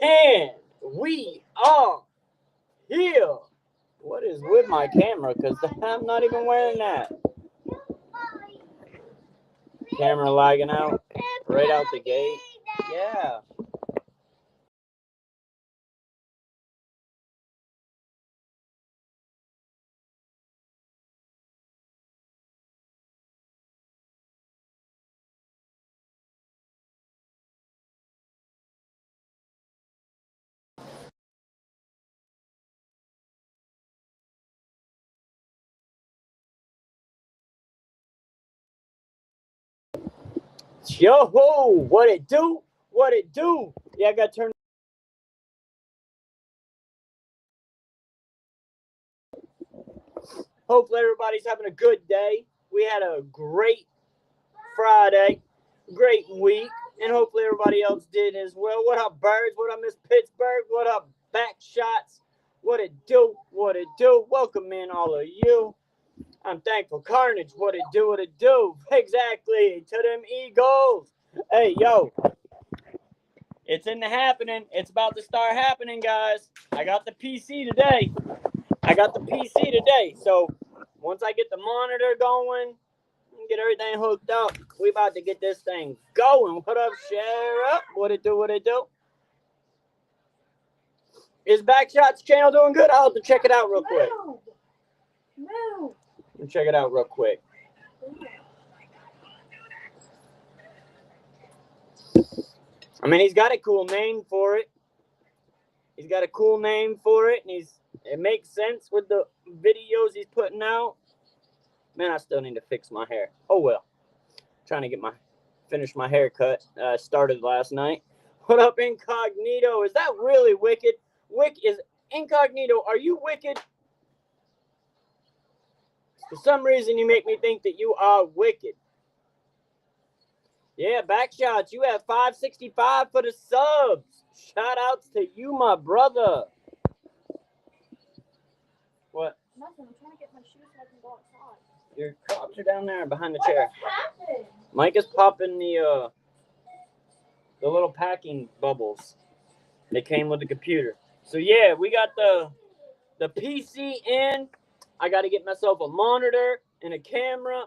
And we are here. What is with my camera? Because I'm not even wearing that. Camera lagging out right out the gate. Yeah. Yo ho! What it do? What it do? Yeah, I got turned. Hopefully everybody's having a good day. We had a great Friday, great week, and hopefully everybody else did as well. What up, Birds? What up, Miss Pittsburgh? What up, Backshots? What it do? What it do? Welcome in, all of you. I'm thankful. Carnage, what it do? What it do? Exactly. To them Eagles. Hey, yo. It's in the happening. It's about to start happening, guys. I got the PC today. So once I get the monitor going, get everything hooked up, we about to get this thing going. What up, share up? What it do? What it do? Is Backshot's channel doing good? I'll have to check it out real quick. No. Let me check it out real quick. I mean, he's got a cool name for it. And it makes sense with the videos he's putting out. Man, I still need to fix my hair. Oh well. Trying to finish my haircut. Started last night. What up, Incognito? Is that really wicked? Is Incognito, are you wicked? For some reason, you make me think that you are wicked. Yeah, Backshots, you have 565 for the subs. Shout outs to you, my brother. What? Nothing. I'm trying to get my shoes so I can go outside. Your crops are down there behind the chair. What happened? Mike is popping the little packing bubbles. They came with the computer. So yeah, we got the PC in. I got to get myself a monitor and a camera.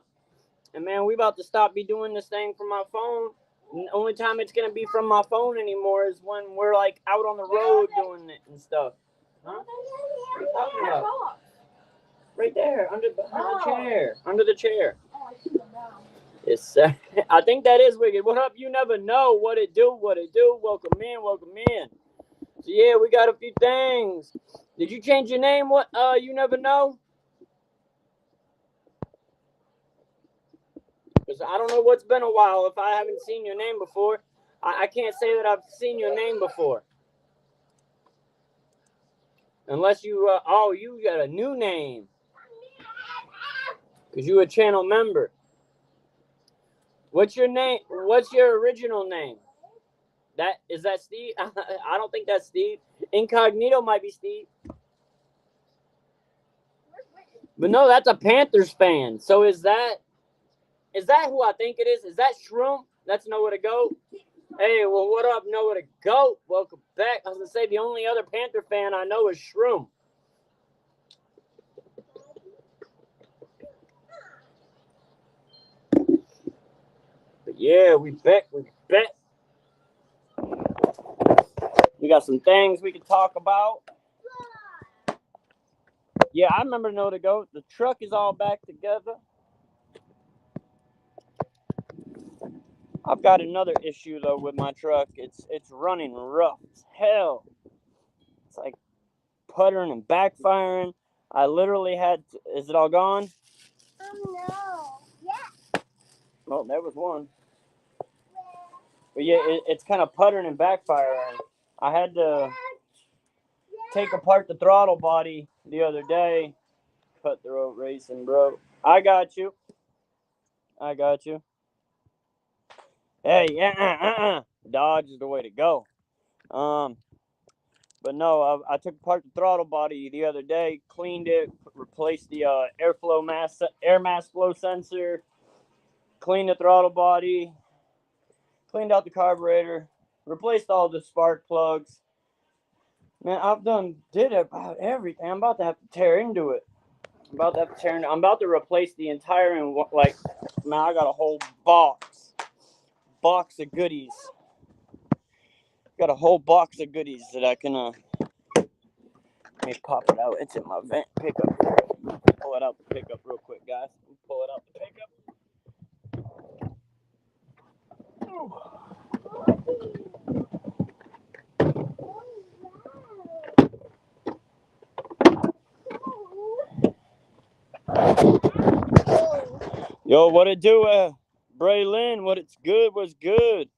And man, we about to stop be doing this thing from my phone. And the only time it's gonna be from my phone anymore is when we're like out on the road doing it and stuff. Huh? What are you talking about? Right there, under the chair. Oh, I see them now. It's I think that is wicked. What up? You never know. What it do? What it do? Welcome in. So yeah, we got a few things. Did you change your name? What? You never know. Because I don't know what's been a while. If I haven't seen your name before, I can't say that I've seen your name before. Unless you, you got a new name. Because you a channel member. What's your name? What's your original name? Is that Steve? I don't think that's Steve. Incognito might be Steve. But no, that's a Panthers fan. So is that who I think it is? Is that Shroom? That's Nowhere to Go. Hey, well, what up, Nowhere to Go? Welcome back. I was going to say, the only other Panther fan I know is Shroom. But Yeah, we bet. We got some things we can talk about. Yeah, I remember to go. The truck is all back together. I've got another issue though with my truck. It's running rough as hell. It's like puttering and backfiring. I literally had to, is it all gone? No. Yeah. Well, there was one. But yeah, it's kind of puttering and backfiring. I had to take apart the throttle body the other day. Cutthroat racing, bro. I got you. Hey, Dodge is the way to go. But no, I took apart the throttle body the other day, cleaned it, replaced the air mass flow sensor, cleaned the throttle body, cleaned out the carburetor, replaced all the spark plugs. Man, did about everything. I'm about to have to tear into it. I'm about to replace the entire, man, I got a whole box of goodies. Got a whole box of goodies that I can, let me pop it out. It's in my vent pickup. Pull it out the pickup real quick, guys. Pull it out the pickup. Yo, what it do, Braylon? What's good?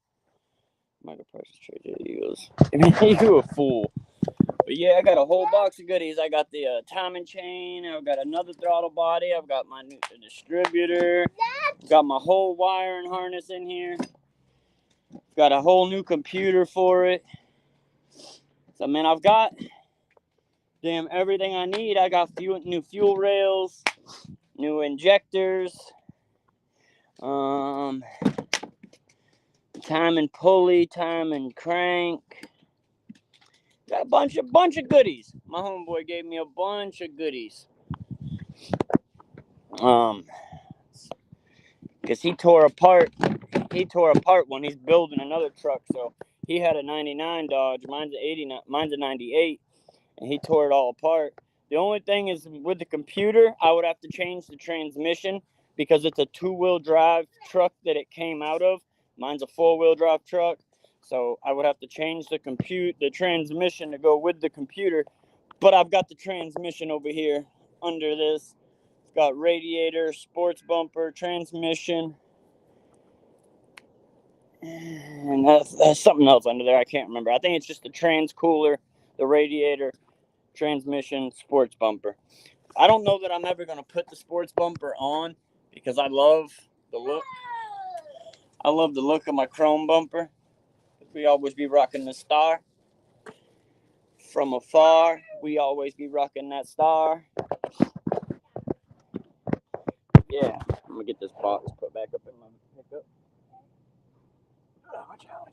Michael Price traded Eagles. You a fool. But yeah, I got a whole box of goodies. I got the timing chain. I've got another throttle body. I've got my new distributor. Got my whole wiring harness in here. Got a whole new computer for it. So, man, I've got everything I need. I got new fuel rails, new injectors, time and pulley, time and crank. Got a bunch of goodies. My homeboy gave me a bunch of goodies. Because he tore apart when he's building another truck. So he had a 99 Dodge, mine's a 89, mine's a 98, and he tore it all apart. The only thing is with the computer, I would have to change the transmission because it's a 2-wheel drive truck that it came out of. Mine's a 4-wheel drive truck. So I would have to change the transmission to go with the computer. But I've got the transmission over here under this. It's got radiator, sports bumper, transmission. And that's something else under there. I can't remember. I think it's just the trans cooler, the radiator, transmission, sports bumper. I don't know that I'm ever going to put the sports bumper on because I love the look. I love the look of my chrome bumper. We always be rocking the star. From afar, we always be rocking that star. Yeah, I'm going to get this box put back up in my pickup. Watch out.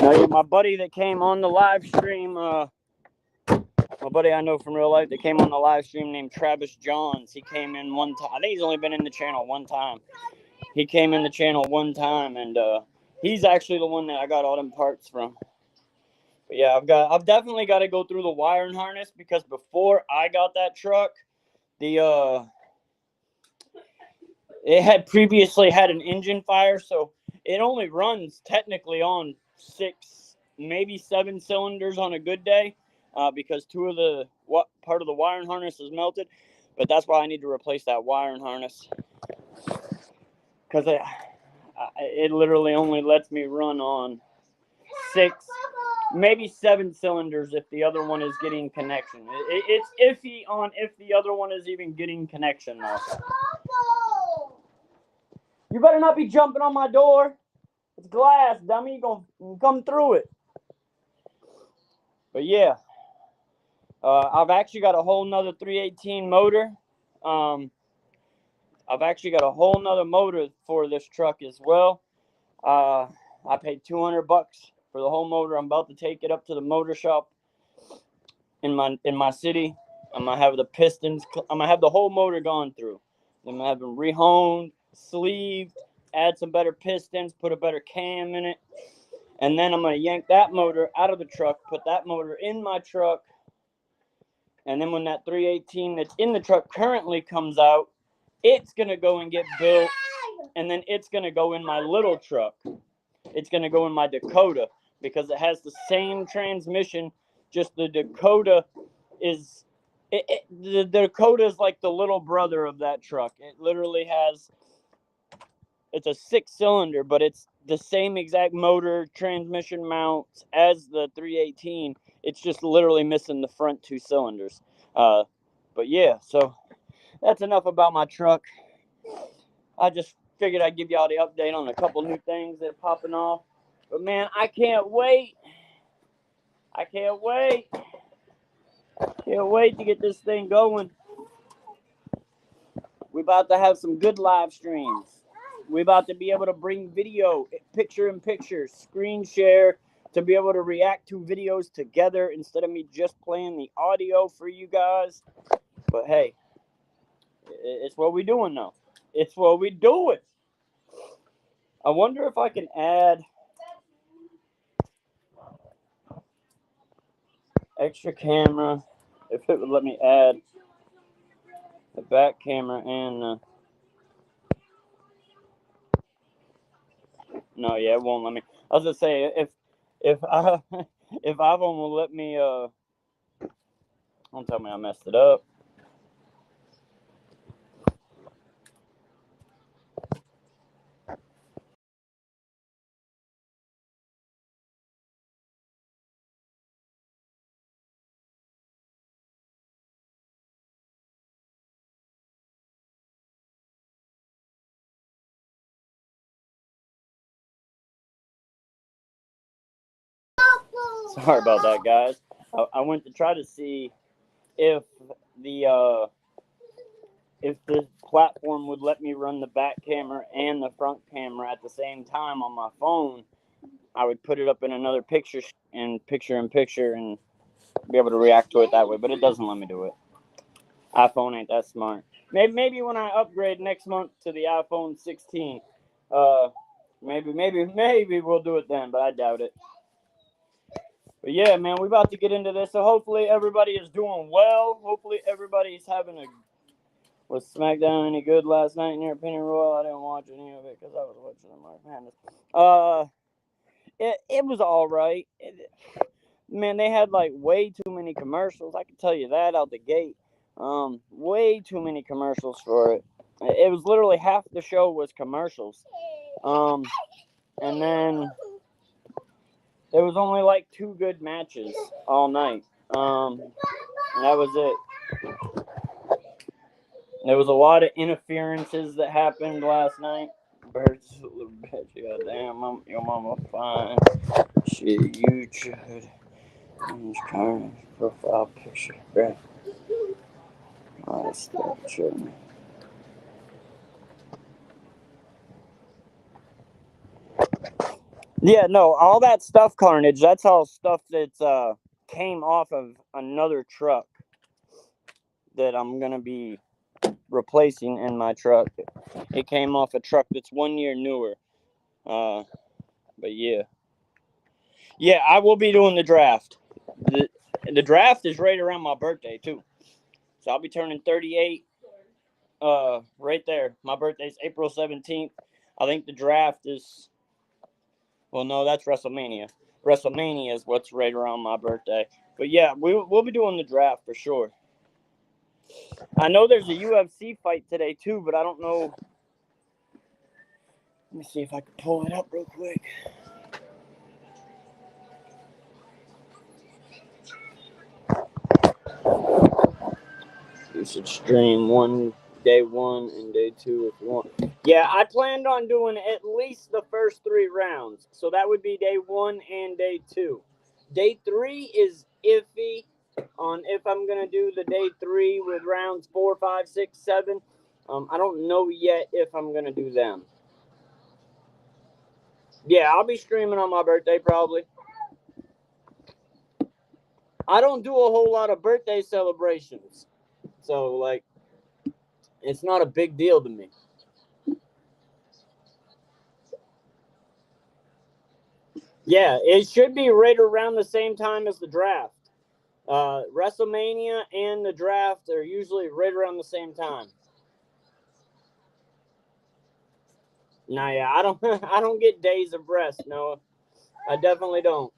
Now, my buddy that came on the live stream, my buddy I know from real life that came on the live stream named Travis Johns. He came in one time. I think he's only been in the channel one time. He came in the channel one time, and he's actually the one that I got all them parts from. But yeah, I've definitely got to go through the wiring harness because before I got that truck, it had previously had an engine fire, so it only runs technically on 6, maybe 7 cylinders on a good day, because part of the wiring harness is melted. But that's why I need to replace that wiring harness because it literally only lets me run on 6, maybe 7 cylinders if the other one is getting connection. It's iffy on if the other one is even getting connection though. You better not be jumping on my door. It's glass, dummy. You're going to come through it. But yeah, I've actually got a whole nother 318 motor. I've actually got a whole nother motor for this truck as well. I paid $200 for the whole motor. I'm about to take it up to the motor shop in my city I'm gonna have the pistons. I'm gonna have the whole motor gone through. I'm gonna have them rehoned, sleeved, add some better pistons, put a better cam in it, and then I'm gonna yank that motor out of the truck, put that motor in my truck, and then when that 318 that's in the truck currently comes out, it's gonna go and get built, and then it's gonna go in my little truck. It's gonna go in my Dakota because it has the same transmission. Just the Dakota is the Dakota is like the little brother of that truck. It literally has, it's a 6-cylinder, but it's the same exact motor, transmission mounts as the 318. It's just literally missing the front 2 cylinders. But yeah, so that's enough about my truck. I just figured I'd give y'all the update on a couple new things that are popping off. But man, I can't wait. I can't wait. Can't wait to get this thing going. We're about to have some good live streams. We're about to be able to bring video, picture in picture, screen share, to be able to react to videos together instead of me just playing the audio for you guys. But hey, it's what we're doing now. It's what we're doing. I wonder if I can add extra camera, if it would let me add the back camera and no, yeah, it won't let me. I was gonna say if I if iPhone will let me don't tell me I messed it up. Sorry about that, guys. I went to try to see if the if the platform would let me run the back camera and the front camera at the same time on my phone. I would put it up in another picture in picture and be able to react to it that way, but it doesn't let me do it. iPhone ain't that smart. Maybe when I upgrade next month to the iPhone 16, maybe we'll do it then, but I doubt it. But yeah, man, we're about to get into this, so hopefully everybody is doing well. Hopefully everybody's having a... Was SmackDown any good last night in your opinion, Royal? I didn't watch any of it because I was watching the Mark Madness. It was all right. Man, they had like way too many commercials. I can tell you that out the gate. Way too many commercials for it. It was literally half the show was commercials. And then there was only like 2 good matches all night. And that was it. There was a lot of interferences that happened last night. Bird's a little bitch. Goddamn, your mama fine. Shit, you should. Current profile picture. Right. Oh, that's the picture. Yeah, no, all that stuff, Carnage, that's all stuff that's came off of another truck that I'm going to be replacing in my truck. It came off a truck that's 1 year newer. But yeah. Yeah, I will be doing the draft. The draft is right around my birthday, too. So I'll be turning 38 right there. My birthday's April 17th. I think the draft is... Well, no, that's WrestleMania. WrestleMania is what's right around my birthday. But yeah, we'll be doing the draft for sure. I know there's a UFC fight today too, but I don't know. Let me see if I can pull it up real quick. You should stream day one and day 2 if you want. Yeah, I planned on doing at least the first 3 rounds. So that would be day 1 and day 2. Day 3 is iffy on if I'm going to do the day 3 with rounds 4, 5, 6, 7. I don't know yet if I'm going to do them. Yeah, I'll be streaming on my birthday probably. I don't do a whole lot of birthday celebrations. So, like, it's not a big deal to me. Yeah, it should be right around the same time as the draft. WrestleMania and the draft are usually right around the same time. Nah, yeah, I don't I don't get days of rest, Noah. I definitely don't.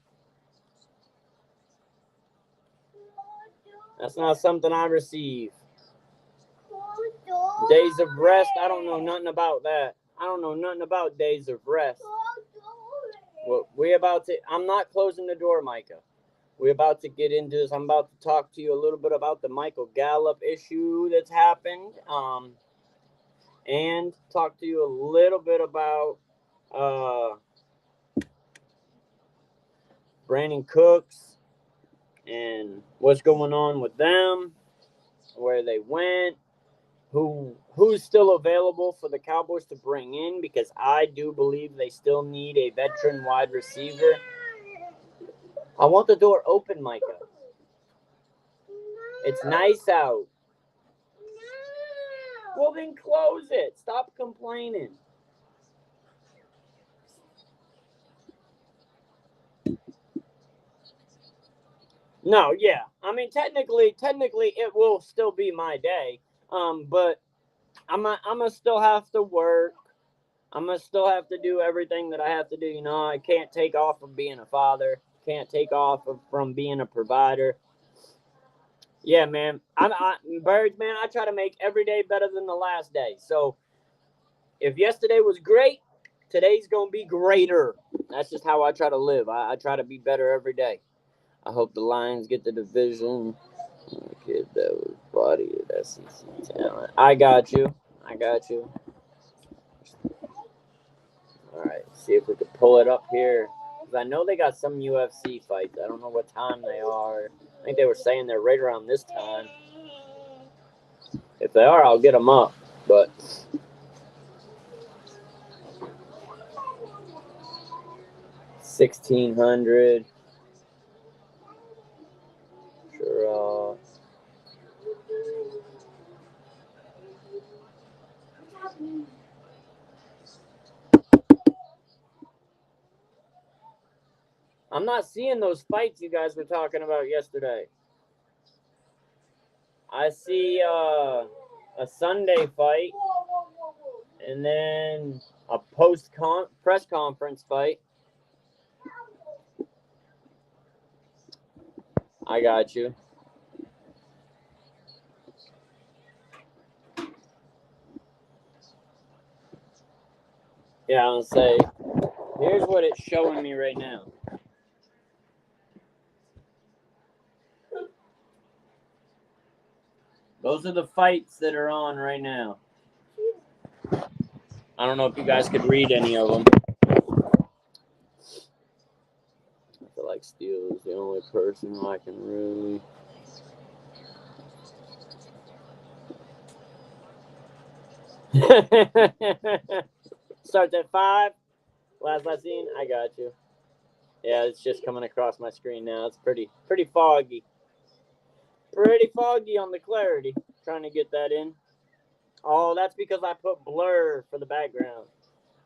That's not something I receive. Days of rest, I don't know nothing about that. I don't know nothing about days of rest. Well, I'm not closing the door, Micah. We're about to get into this. I'm about to talk to you a little bit about the Michael Gallup issue that's happened. And talk to you a little bit about Brandon Cooks and what's going on with them, where they went, who's still available for the Cowboys to bring in, because I do believe they still need a veteran wide receiver. I want the door open, Micah. It's nice out. Well, then close it. Stop complaining. No, yeah. I mean, technically, it will still be my day. But I'm gonna still have to work. I'm gonna still have to do everything that I have to do. You know, I can't take off from being a father. Can't take off from being a provider. Yeah, man. Birds, man. I try to make every day better than the last day. So if yesterday was great, today's gonna be greater. That's just how I try to live. I try to be better every day. I hope the Lions get the division. Kid that was body of SEC talent. I got you. All right, see if we can pull it up here. Because I know they got some UFC fights. I don't know what time they are. I think they were saying they're right around this time. If they are, I'll get them up. But 1600. Sure. I'm not seeing those fights you guys were talking about yesterday. I see a Sunday fight, and then a press conference fight. I got you. Yeah, I'll say, here's what it's showing me right now. Those are the fights that are on right now. I don't know if you guys could read any of them. I feel like Steele is the only person I can really... Starts at 5. Last I seen, I got you. Yeah, it's just coming across my screen now. It's pretty foggy. Pretty foggy on the clarity. Trying to get that in. Oh, that's because I put blur for the background.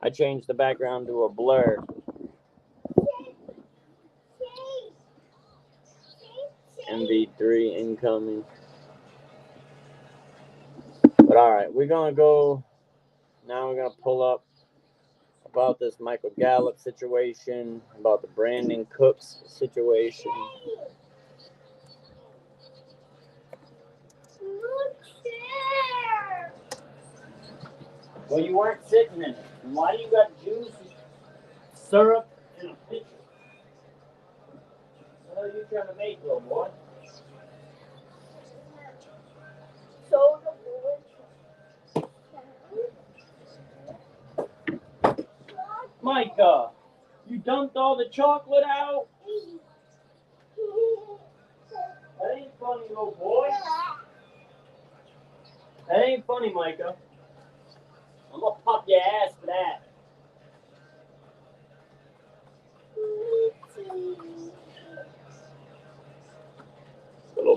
I changed the background to a blur. MV3 incoming. But all right, we're going to go. Now we're going to pull up about this Michael Gallup situation, about the Brandon Cooks situation. Well, you weren't sitting in it. Why do you got juice, syrup, and a pitcher? What are you trying to make, little boy? Micah, you dumped all the chocolate out? That ain't funny, little boy. That ain't funny, Micah. I'm gonna pop your ass for that.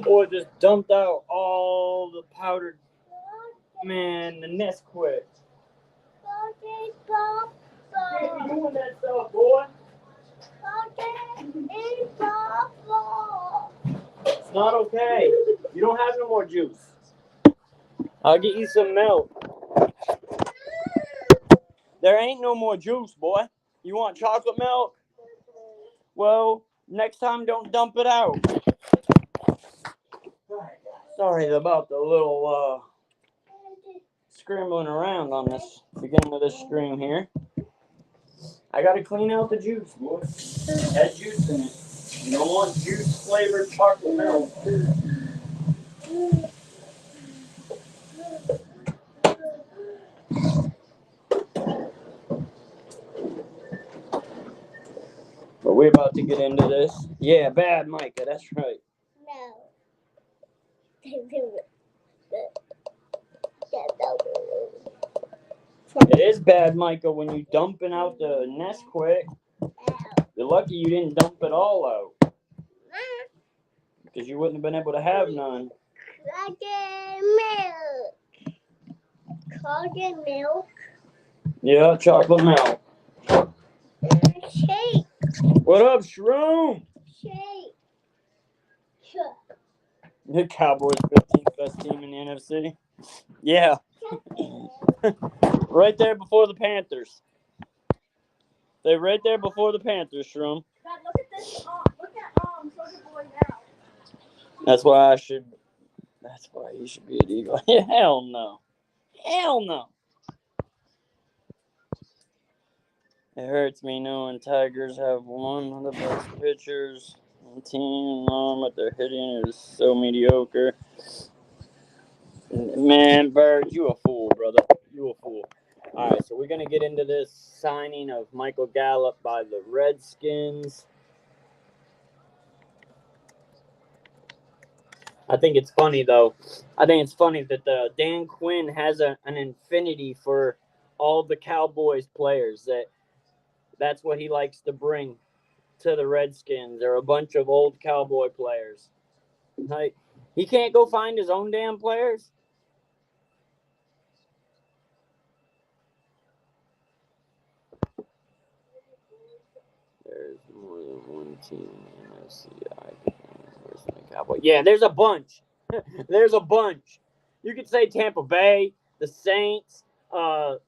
boy just dumped out all the powdered. Man, the Nesquik. Can't be doing that stuff, boy. It's not okay. You don't have no more juice. I'll get you some milk. There ain't no more juice, boy. You want chocolate milk? Well, next time don't dump it out. Sorry about the little scrambling around on this beginning of this stream here. I gotta clean out the juice, boy. It has juice in it. You don't want juice flavored chocolate milk. But we're about to get into this. Yeah, bad Micah, that's right. No. It is bad, Micah, when you dumping out the Nesquik. You're lucky you didn't dump it all out. Because you wouldn't have been able to have none. Chocolate milk. Yeah, chocolate milk. Shake. What up, Shroom? Shake. The Cowboys 15th best team in the NFC. Yeah. Right there before the Panthers. They're right there before the Panthers, Shroom. God, look at this. Look at Soldier Boy now. That's why you should be an Eagle. Hell no. Hell no. It hurts me knowing Tigers have one of the best pitchers on the team, but their hitting is so mediocre. Man, Bird, you a fool, brother. You a fool. All right, so we're going to get into this signing of Michael Gallup by the Redskins. I think it's funny, though. I think it's funny that Dan Quinn has an infinity for all the Cowboys players. That's what he likes to bring to the Redskins. They're a bunch of old Cowboy players. Like, he can't go find his own damn players? There's more than one team in the NFC. Where's the Cowboy? Yeah, there's a bunch. There's a bunch. You could say Tampa Bay, the Saints, the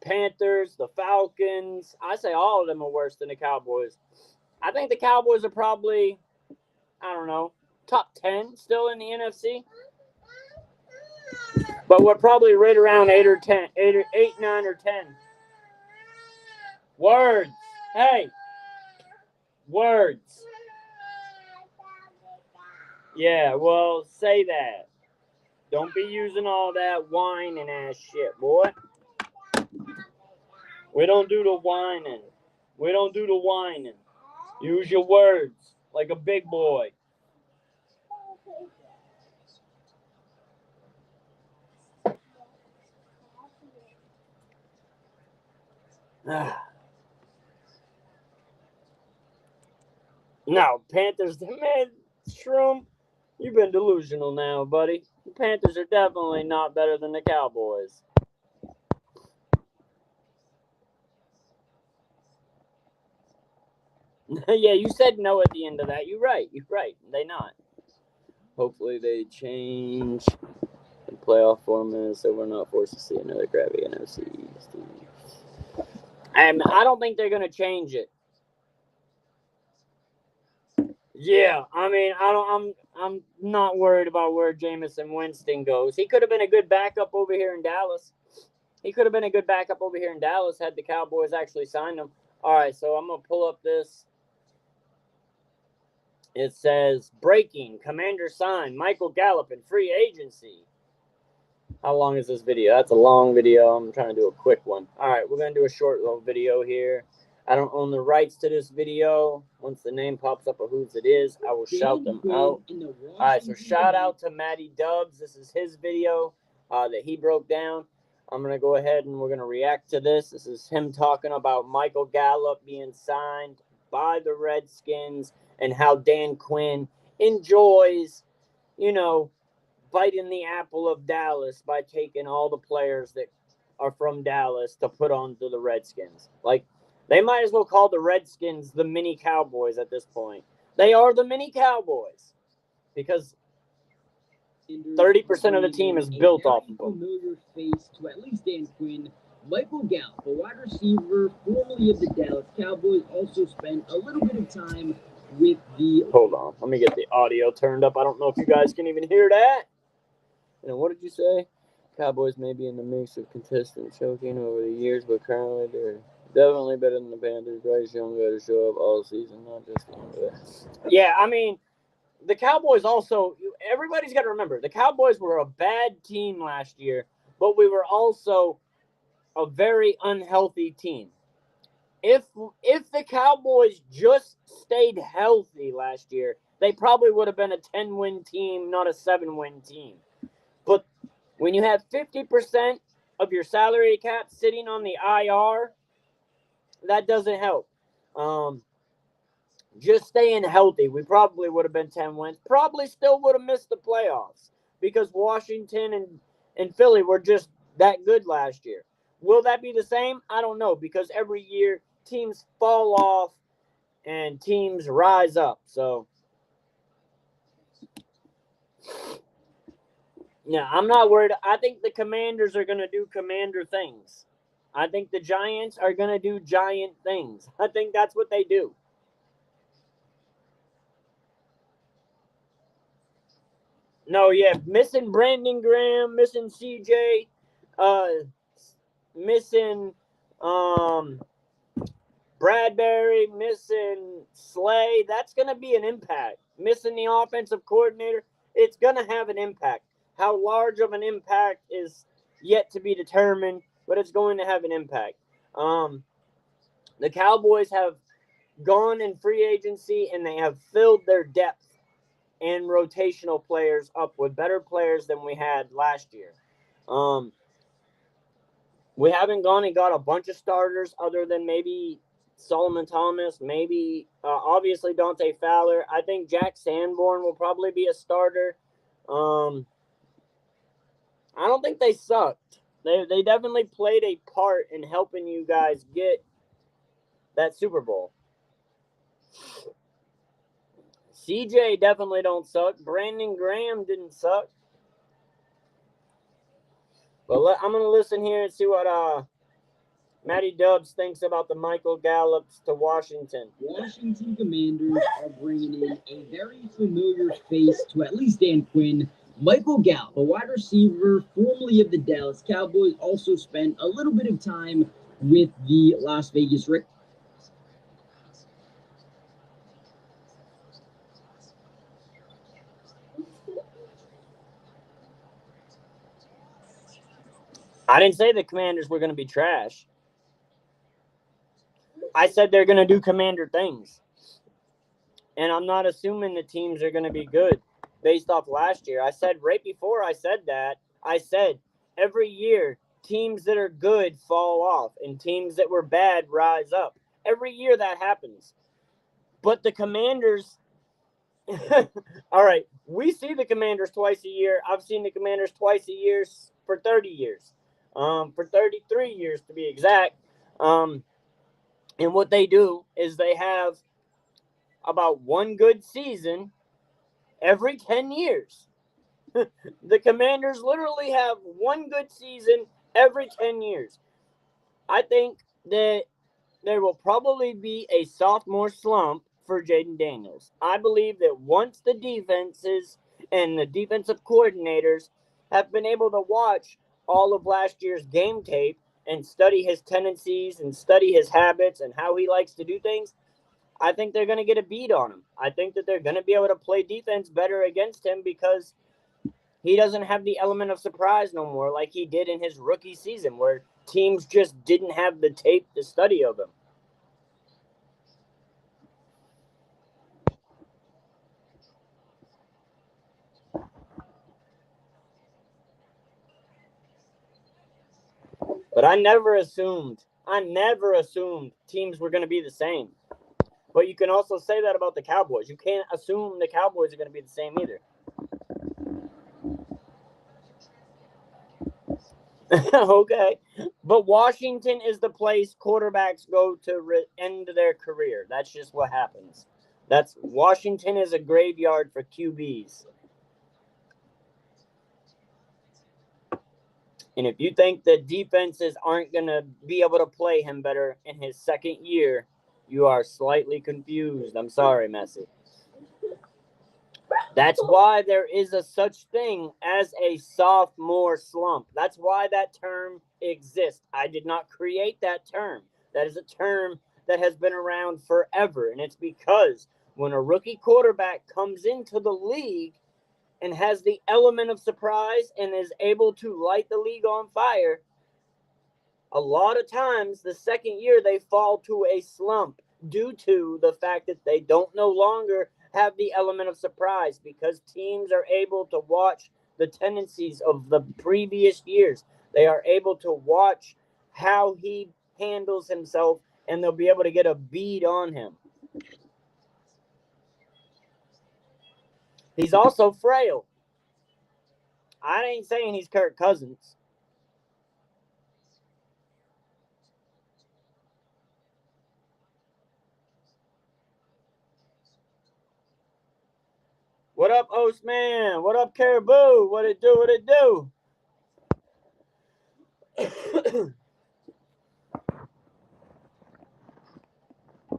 Panthers, the Falcons. I say all of them are worse than the Cowboys. I think the Cowboys are probably, I don't know, top 10 still in the NFC. But we're probably right around 8 or 10, 8, 9 or 10. Words. Hey. Words. Yeah, well, say that. Don't be using all that whining ass shit, boy. We don't do the whining. We don't do the whining. Use your words like a big boy. No, Panthers, man, Shroom, you've been delusional now, buddy. The Panthers are definitely not better than the Cowboys. Yeah, you said no at the end of that. You're right. They not. Hopefully they change the playoff format so we're not forced to see another crappy NFC East. I don't think they're gonna change it. Yeah, I mean, I'm not worried about where Jameis Winston goes. He could have been a good backup over here in Dallas. Had the Cowboys actually signed him. All right, so I'm gonna pull up this. It says breaking: Commander signed Michael Gallup in free agency. How long is this video? That's a long video. I'm trying to do a quick one. All right, we're gonna do a short little video here. I don't own the rights to this video. Once the name pops up of whose it is, I will shout them out. All right, so shout out to Matty Dubs. This is his video that he broke down. I'm going to go ahead and we're going to react to this. This is him talking about Michael Gallup being signed by the Redskins and how Dan Quinn enjoys, biting the apple of Dallas by taking all the players that are from Dallas to put onto the Redskins. Like, they might as well call the Redskins the mini Cowboys at this point. They are the mini Cowboys because 30% of the team is built off of them. Familiar face to at least Dan Quinn. Michael Gallup, a wide receiver formerly of the Dallas Cowboys, also spent a little bit of time with the... Hold on. Let me get the audio turned up. I don't know if you guys can even hear that. And what did you say? Cowboys may be in the mix of contestant choking over the years, but currently they're definitely better than the Panthers. Bryce Young got to show up all season, not just Yeah, I mean, the Cowboys also, everybody's got to remember, the Cowboys were a bad team last year, but we were also a very unhealthy team. If the Cowboys just stayed healthy last year, they probably would have been a 10-win team, not a 7-win team. But when you have 50% of your salary cap sitting on the IR, that doesn't help. Just staying healthy, we probably would have been 10 wins. Probably still would have missed the playoffs because Washington and Philly were just that good last year. Will that be the same? I don't know, because every year teams fall off and teams rise up. So, yeah, I'm not worried. I think the Commanders are going to do Commander things. I think the Giants are going to do Giant things. I think that's what they do. No, yeah, missing Brandon Graham, missing CJ, missing Bradbury, missing Slay. That's going to be an impact. Missing the offensive coordinator, it's going to have an impact. How large of an impact is yet to be determined, but it's going to have an impact. The Cowboys have gone in free agency and they have filled their depth and rotational players up with better players than we had last year. We haven't gone and got a bunch of starters other than maybe Solomon Thomas, maybe obviously Dante Fowler. I think Jack Sanborn will probably be a starter. I don't think they sucked. They definitely played a part in helping you guys get that Super Bowl. CJ definitely don't suck. Brandon Graham didn't suck. But I'm going to listen here and see what Matty Dubs thinks about the Michael Gallups to Washington. Washington Commanders are bringing in a very familiar face to at least Dan Quinn. Michael Gallup, a wide receiver formerly of the Dallas Cowboys, also spent a little bit of time with the Las Vegas Raiders. I didn't say the Commanders were going to be trash. I said they're going to do Commander things. And I'm not assuming the teams are going to be good based off last year. I said right before I said that, I said every year teams that are good fall off and teams that were bad rise up. Every year that happens. But the Commanders, all right, we see the Commanders twice a year. I've seen the Commanders twice a year for 30 years. For 33 years to be exact. And what they do is they have about one good season every 10 years. The Commanders literally have one good season every 10 years. I think that there will probably be a sophomore slump for Jaden Daniels. I believe that once the defenses and the defensive coordinators have been able to watch all of last year's game tape and study his tendencies and study his habits and how he likes to do things, I think they're going to get a beat on him. I think that they're going to be able to play defense better against him because he doesn't have the element of surprise no more like he did in his rookie season where teams just didn't have the tape to study of him. But I never assumed teams were going to be the same. But you can also say that about the Cowboys. You can't assume the Cowboys are going to be the same either. Okay. But Washington is the place quarterbacks go to end their career. That's just what happens. Washington is a graveyard for QBs. And if you think that defenses aren't going to be able to play him better in his second year, you are slightly confused. I'm sorry, Messi. That's why there is a such thing as a sophomore slump. That's why that term exists. I did not create that term. That is a term that has been around forever. And it's because when a rookie quarterback comes into the league and has the element of surprise and is able to light the league on fire, a lot of times the second year they fall to a slump due to the fact that they don't no longer have the element of surprise because teams are able to watch the tendencies of the previous years. They are able to watch how he handles himself, and they'll be able to get a bead on him. He's also frail. I ain't saying he's Kirk Cousins. What up, Ostman? What up, Caribou? What it do? What it do?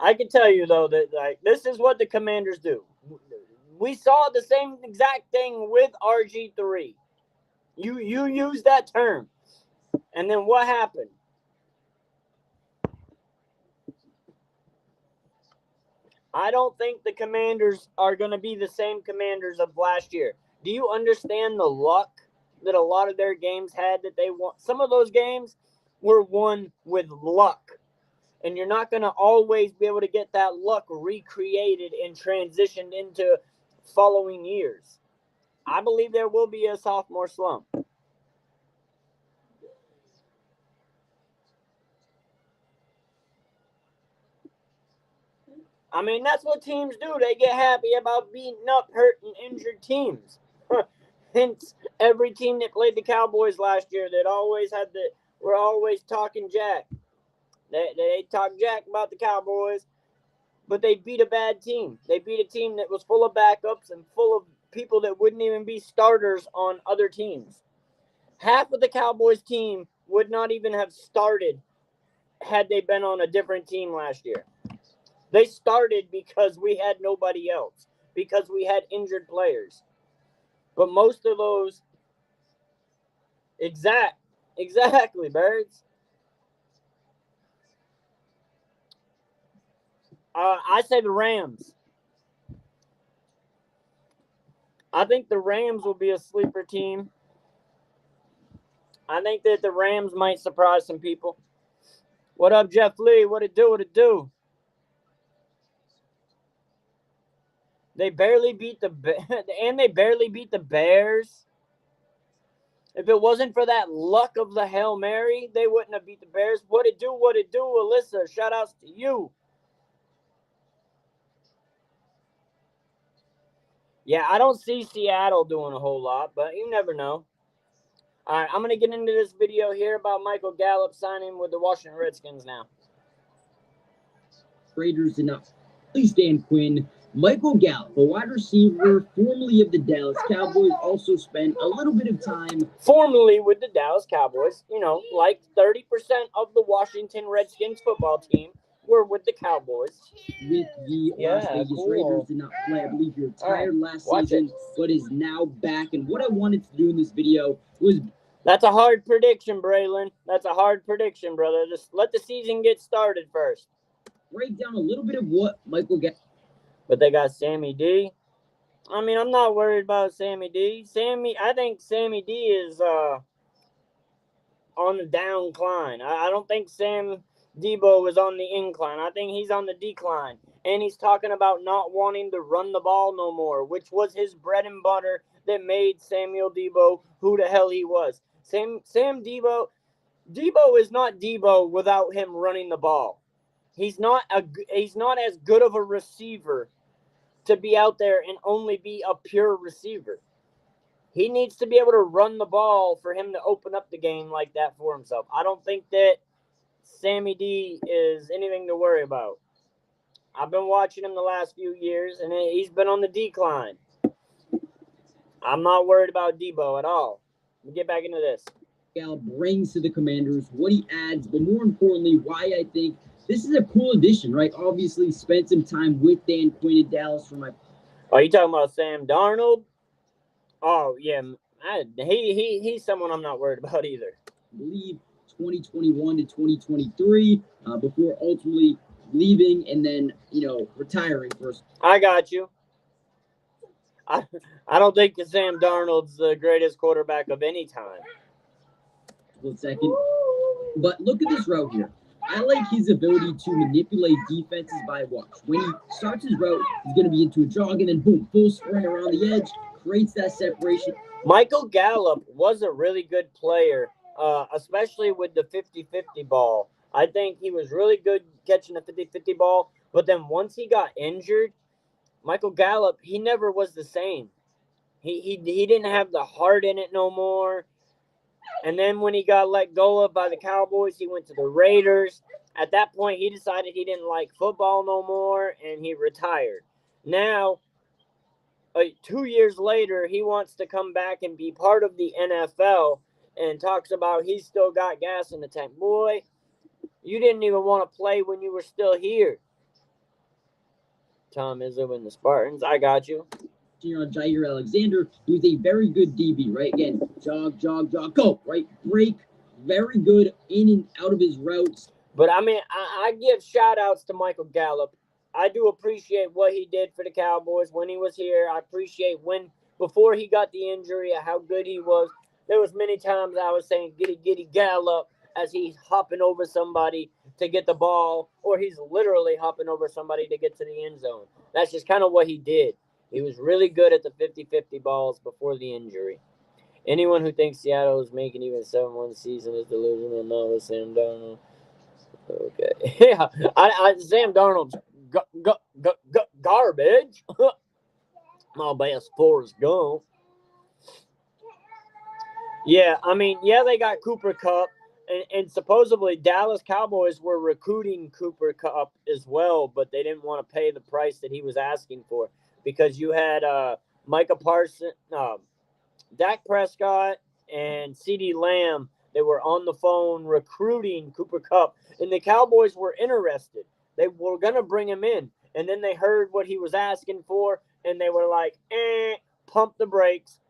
I can tell you though that this is what the Commanders do. We saw the same exact thing with RG3. You used that term, and then what happened? I don't think the Commanders are going to be the same Commanders of last year. Do you understand the luck that a lot of their games had that they won? Some of those games were won with luck. And you're not going to always be able to get that luck recreated and transitioned into following years. I believe there will be a sophomore slump. I mean, that's what teams do. They get happy about beating up, hurt, and injured teams. Hence, every team that played the Cowboys last year that always had were always talking jack. They talk jack about the Cowboys, but they beat a bad team. They beat a team that was full of backups and full of people that wouldn't even be starters on other teams. Half of the Cowboys team would not even have started had they been on a different team last year. They started because we had nobody else, because we had injured players. But most of those, exactly, Birds. I say the Rams. I think the Rams will be a sleeper team. I think that the Rams might surprise some people. What up, Jeff Lee? What it do? What it do? They barely beat they barely beat the Bears. If it wasn't for that luck of the Hail Mary, they wouldn't have beat the Bears. What it do? What it do, Alyssa? Shout outs to you. Yeah, I don't see Seattle doing a whole lot, but you never know. All right, I'm going to get into this video here about Michael Gallup signing with the Washington Redskins now. Raiders enough. Please, Dan Quinn. Michael Gallup, a wide receiver formerly of the Dallas Cowboys, also spent a little bit of time formerly with the Dallas Cowboys. You know, like 30% of the Washington Redskins football team were with the Cowboys. With the Las Vegas Raiders, did not play, I believe, your entire last season, but is now back. And what I wanted to do in this video was... That's a hard prediction, Braylon. That's a hard prediction, brother. Just let the season get started first. Break down a little bit of what Michael Gallup... But they got Sammy D. I mean, I'm not worried about Sammy D. I think Sammy D is on the downcline. I don't think Sam Debo is on the incline. I think he's on the decline. And he's talking about not wanting to run the ball no more, which was his bread and butter that made Samuel Debo who the hell he was. Debo is not Debo without him running the ball. He's not as good of a receiver to be out there and only be a pure receiver. He needs to be able to run the ball for him to open up the game like that for himself. I don't think that Sammy D is anything to worry about. I've been watching him the last few years, and he's been on the decline. I'm not worried about Debo at all. Let me get back into this. Gal brings to the Commanders, what he adds, but more importantly, why I think this is a cool addition, right? Obviously, spent some time with Dan Quinn in Dallas for my. Are you talking about Sam Darnold? Oh yeah, he's someone I'm not worried about either. I believe 2021 to 2023, before ultimately leaving and then retiring first. I got you. I don't think that Sam Darnold's the greatest quarterback of any time. One second. But look at this route here. I like his ability to manipulate defenses by watch. When he starts his route, he's going to be into a jog, and then boom, full sprint around the edge, creates that separation. Michael Gallup was a really good player, especially with the 50-50 ball. I think he was really good catching the 50-50 ball, but then once he got injured, Michael Gallup, he never was the same. He didn't have the heart in it no more. And then when he got let go of by the Cowboys, he went to the Raiders. At that point, he decided he didn't like football no more, and he retired. Now, 2 years later, he wants to come back and be part of the NFL and talks about he's still got gas in the tank. Boy, you didn't even want to play when you were still here. Tom Izzo and the Spartans, I got you. On Jair Alexander, who's a very good DB, right? Again, jog, go, right? Break, very good in and out of his routes. But, I mean, I give shout-outs to Michael Gallup. I do appreciate what he did for the Cowboys when he was here. I appreciate before he got the injury, how good he was. There was many times I was saying, giddy Gallup, as he's hopping over somebody to get the ball, or he's literally hopping over somebody to get to the end zone. That's just kind of what he did. He was really good at the 50-50 balls before the injury. Anyone who thinks Seattle is making even 7-1 season is delusional. No, with Sam Darnold. Okay. Yeah, Sam Darnold's garbage. My best Forrest Gump. Yeah, I mean, they got Cooper Kupp. And supposedly Dallas Cowboys were recruiting Cooper Kupp as well, but they didn't want to pay the price that he was asking for. Because you had Micah Parsons, Dak Prescott, and CeeDee Lamb. They were on the phone recruiting Cooper Kupp, and the Cowboys were interested. They were going to bring him in, and then they heard what he was asking for, and they were like, pump the brakes.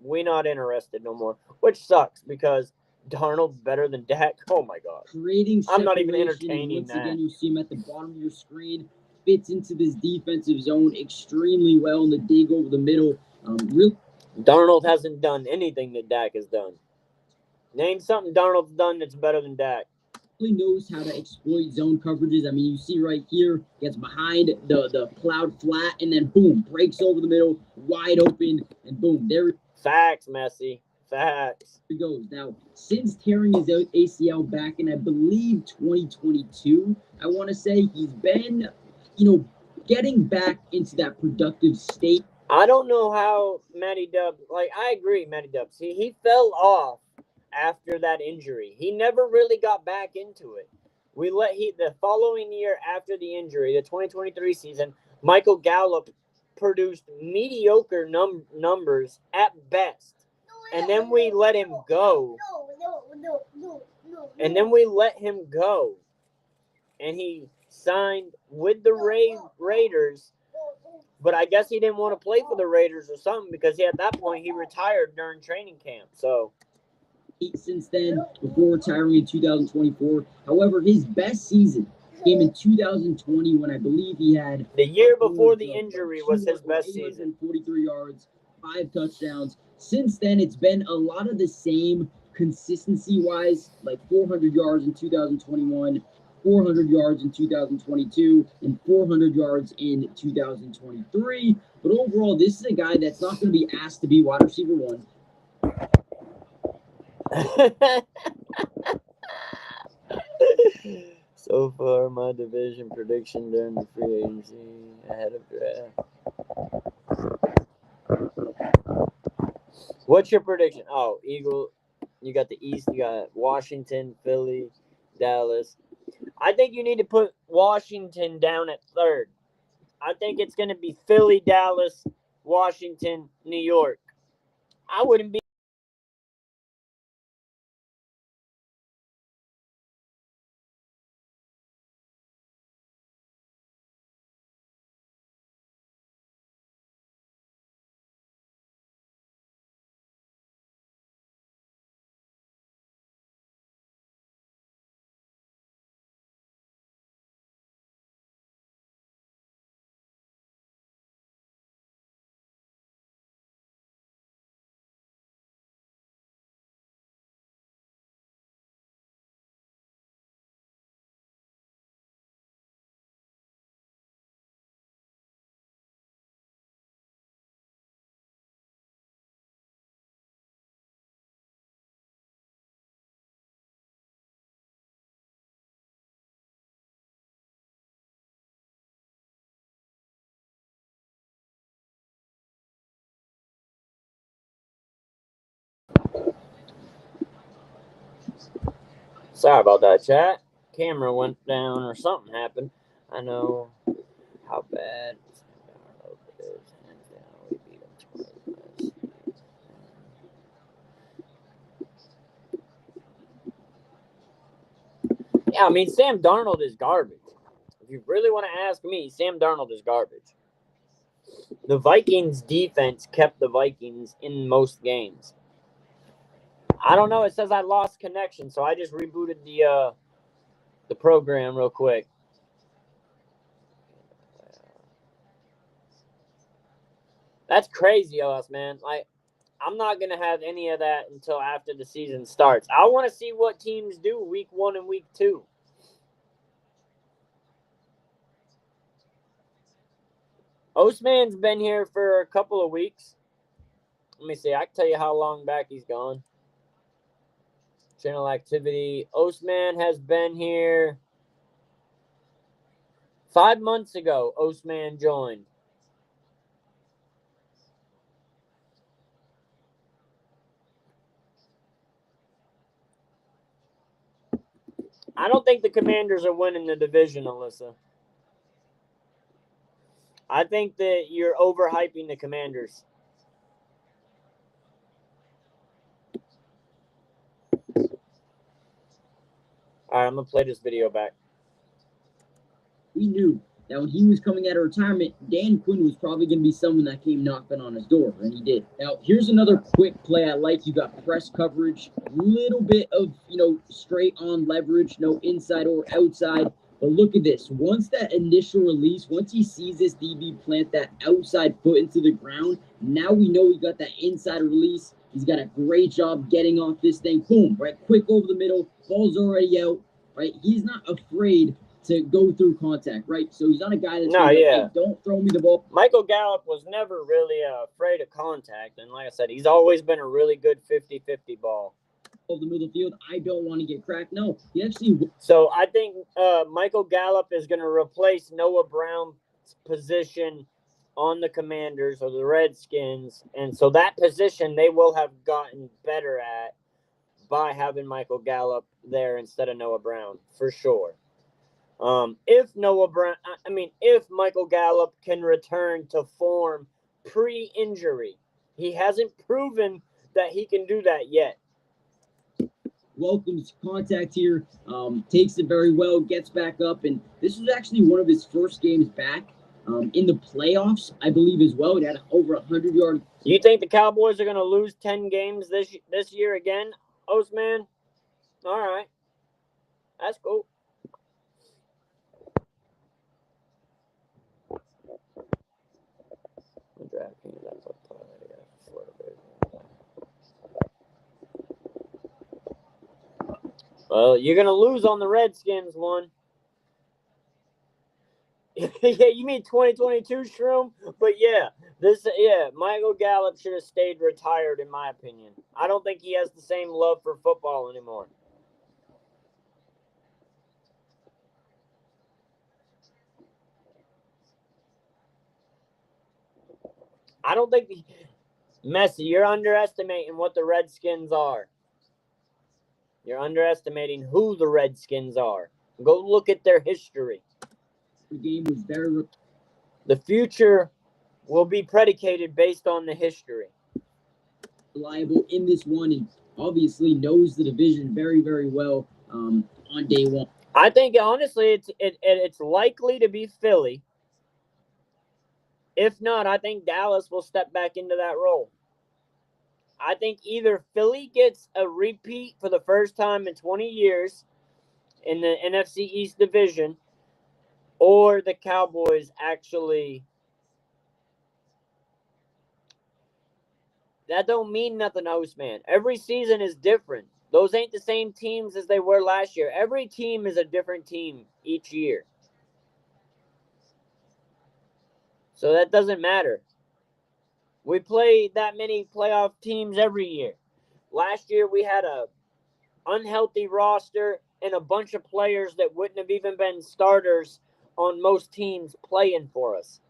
We're not interested no more, which sucks because Darnold's better than Dak. Oh, my God. I'm not even entertaining that. Again, you see him at the bottom of your screen. Fits into this defensive zone extremely well in the dig over the middle. Darnold hasn't done anything that Dak has done. Name something Darnold's done that's better than Dak. Really knows how to exploit zone coverages. I mean, you see right here, gets behind the plowed flat, and then boom, breaks over the middle, wide open, and boom, there. Facts, Messi. Facts. He goes. Now, since tearing his ACL back in, I believe, 2022, I want to say, he's been getting back into that productive state. I don't know how Matty Dubs, I agree, Matty Dubs. He fell off after that injury. He never really got back into it. The following year after the injury, the 2023 season, Michael Gallup produced mediocre numbers at best. And then we let him go. And then we let him go. And he signed with the Raiders, but I guess he didn't want to play for the Raiders or something because at that point he retired during training camp. So since then, before retiring in 2024, however, his best season came in 2020 when I believe he had the year before the injury was his best season. 43 yards, 5 touchdowns. Since then, it's been a lot of the same consistency-wise, like 400 yards in 2021. 400 yards in 2022 and 400 yards in 2023. But overall, this is a guy that's not going to be asked to be wide receiver 1. So So far, my division prediction during the free agency ahead of draft. What's your prediction? Oh, Eagle. You got the East. You got Washington, Philly, Dallas. I think you need to put Washington down at third. I think it's going to be Philly, Dallas, Washington, New York. I wouldn't be. Sorry about that, chat. Camera went down or something happened. I know how bad it is. Hands down, we beat them twice. Yeah, I mean, Sam Darnold is garbage. If you really want to ask me, Sam Darnold is garbage. The Vikings defense kept the Vikings in most games. I don't know. It says I lost connection, so I just rebooted the program real quick. That's crazy, us, man. Like, I'm not gonna have any of that until after the season starts. I want to see what teams do week 1 and week 2. Osman's been here for a couple of weeks. Let me see. I can tell you how long back he's gone. Channel activity. Osman has been here 5 months ago. Osman joined. I don't think the Commanders are winning the division, Alyssa. I think that you're overhyping the Commanders. All right, I'm going to play this video back. We knew that when he was coming out of retirement, Dan Quinn was probably going to be someone that came knocking on his door, and he did. Now, here's another quick play I like. You got press coverage, little bit of, straight on leverage, no inside or outside. But look at this. Once that initial release, once he sees this DB plant that outside foot into the ground, now we know he got that inside release. He's got a great job getting off this thing. Boom, right? Quick over the middle. Ball's already out, right? He's not afraid to go through contact, right? So he's not a guy that's hey, don't throw me the ball. Michael Gallup was never really afraid of contact. And like I said, he's always been a really good 50-50 ball. Of the middle of the field, I don't want to get cracked. No, he actually. So I think Michael Gallup is going to replace Noah Brown's position on the Commanders or the Redskins. And so that position they will have gotten better at by having Michael Gallup there instead of Noah Brown, for sure. If Michael Gallup can return to form pre-injury, he hasn't proven that he can do that yet. Welcomes contact here, takes it very well, gets back up, and this was actually one of his first games back in the playoffs, I believe, as well. It had over 100 yards. You think the Cowboys are going to lose 10 games this year again, Osman? All right, that's cool. Well, you're going to lose on the Redskins one. Yeah, you mean 2022 Shroom? But Michael Gallup should have stayed retired, in my opinion. I don't think he has the same love for football anymore. I don't think Messi, you're underestimating what the Redskins are. You're underestimating who the Redskins are. Go look at their history. The game was very The future will be predicated based on the history. reliable in this one, and obviously knows the division very, very well on day one. I think honestly, it's likely to be Philly. If not, I think Dallas will step back into that role. I think either Philly gets a repeat for the first time in 20 years in the NFC East division, or the Cowboys actually. That don't mean nothing else, man. Every season is different. Those ain't the same teams as they were last year. Every team is a different team each year. So that doesn't matter. We play that many playoff teams every year. Last year we had a unhealthy roster and a bunch of players that wouldn't have even been starters on most teams playing for us.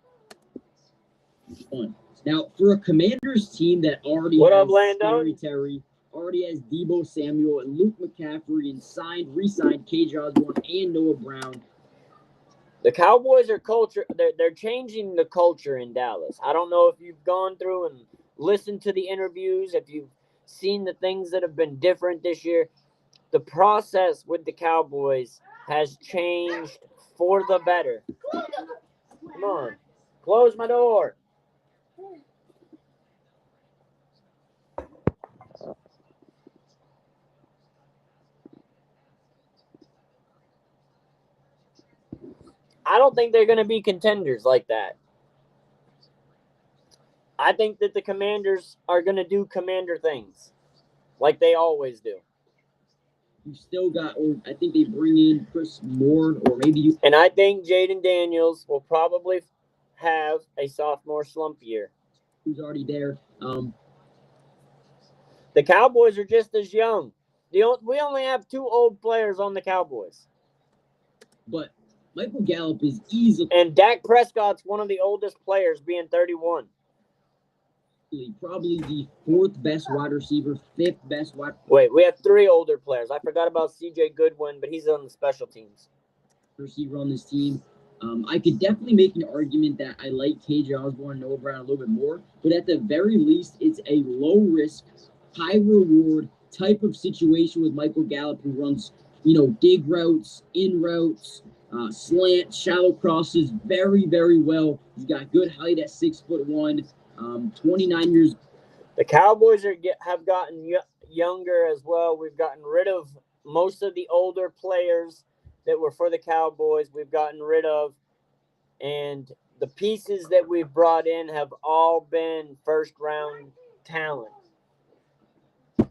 Fun. Now, for a Commanders team that already What has up, Landon? Scary Terry, already has Debo Samuel and Luke McCaffrey, and re-signed KJ Osborne and Noah Brown. The Cowboys are culture. They're changing the culture in Dallas. I don't know if you've gone through and listened to the interviews, if you've seen the things that have been different this year. The process with the Cowboys has changed for the better. Come on, close my door. I don't think they're going to be contenders like that. I think that the Commanders are going to do Commander things like they always do. You still got, or I think they bring in Chris Moore, or maybe you. And I think Jaden Daniels will probably have a sophomore slump year. Who's already there. The Cowboys are just as young. We only have 2 old players on the Cowboys. But Michael Gallup is easily And Dak Prescott's one of the oldest players, being 31. probably the 4th best wide receiver, 5th best wide Wait, we have 3 older players. I forgot about C.J. Goodwin, but he's on the special teams. receiver on this team. I could definitely make an argument that I like KJ Osborne and Noah Brown a little bit more, but at the very least, it's a low-risk, high-reward type of situation with Michael Gallup, who runs, dig routes, in routes, slant, shallow crosses very, very well. He's got good height at 6'1", 29 years. The Cowboys have gotten younger as well. We've gotten rid of most of the older players that were for the Cowboys. We've gotten rid of, and the pieces that we've brought in have all been first-round talent. Damn,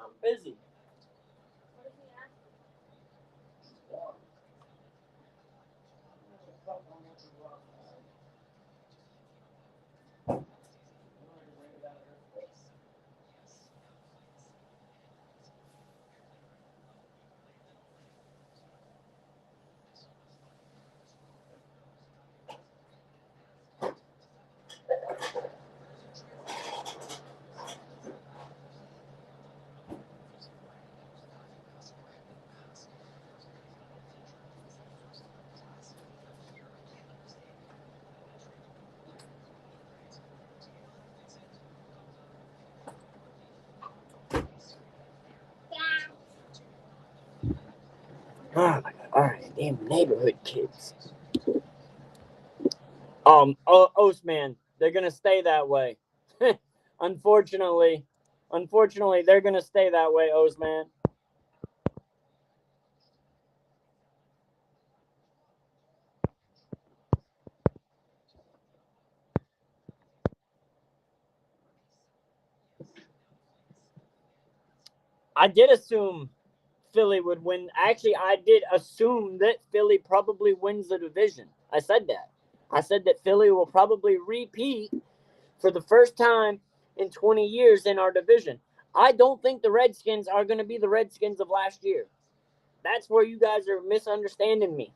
I'm busy. Oh my God. All right, damn neighborhood kids. Ostman, they're gonna stay that way. Unfortunately, they're gonna stay that way, Ostman. I did assume Philly would win. Actually, I did assume that Philly probably wins the division. I said that. I said that Philly will probably repeat for the first time in 20 years in our division. I don't think the Redskins are going to be the Redskins of last year. That's where you guys are misunderstanding me.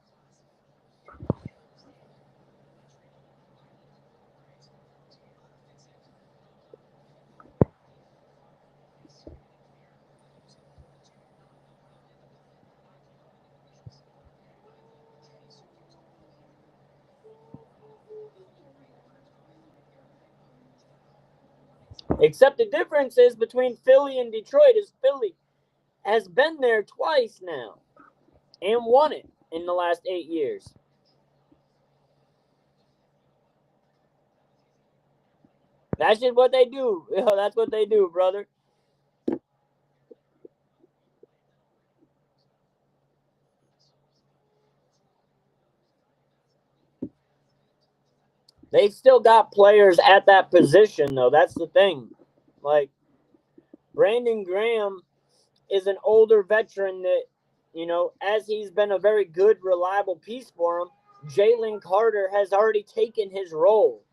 Except the difference is between Philly and Detroit is Philly has been there twice now and won it in the last 8 years. That's just what they do. That's what they do, brother. They've still got players at that position, though. That's the thing. Like, Brandon Graham is an older veteran that, as he's been a very good, reliable piece for him, Jalen Carter has already taken his role.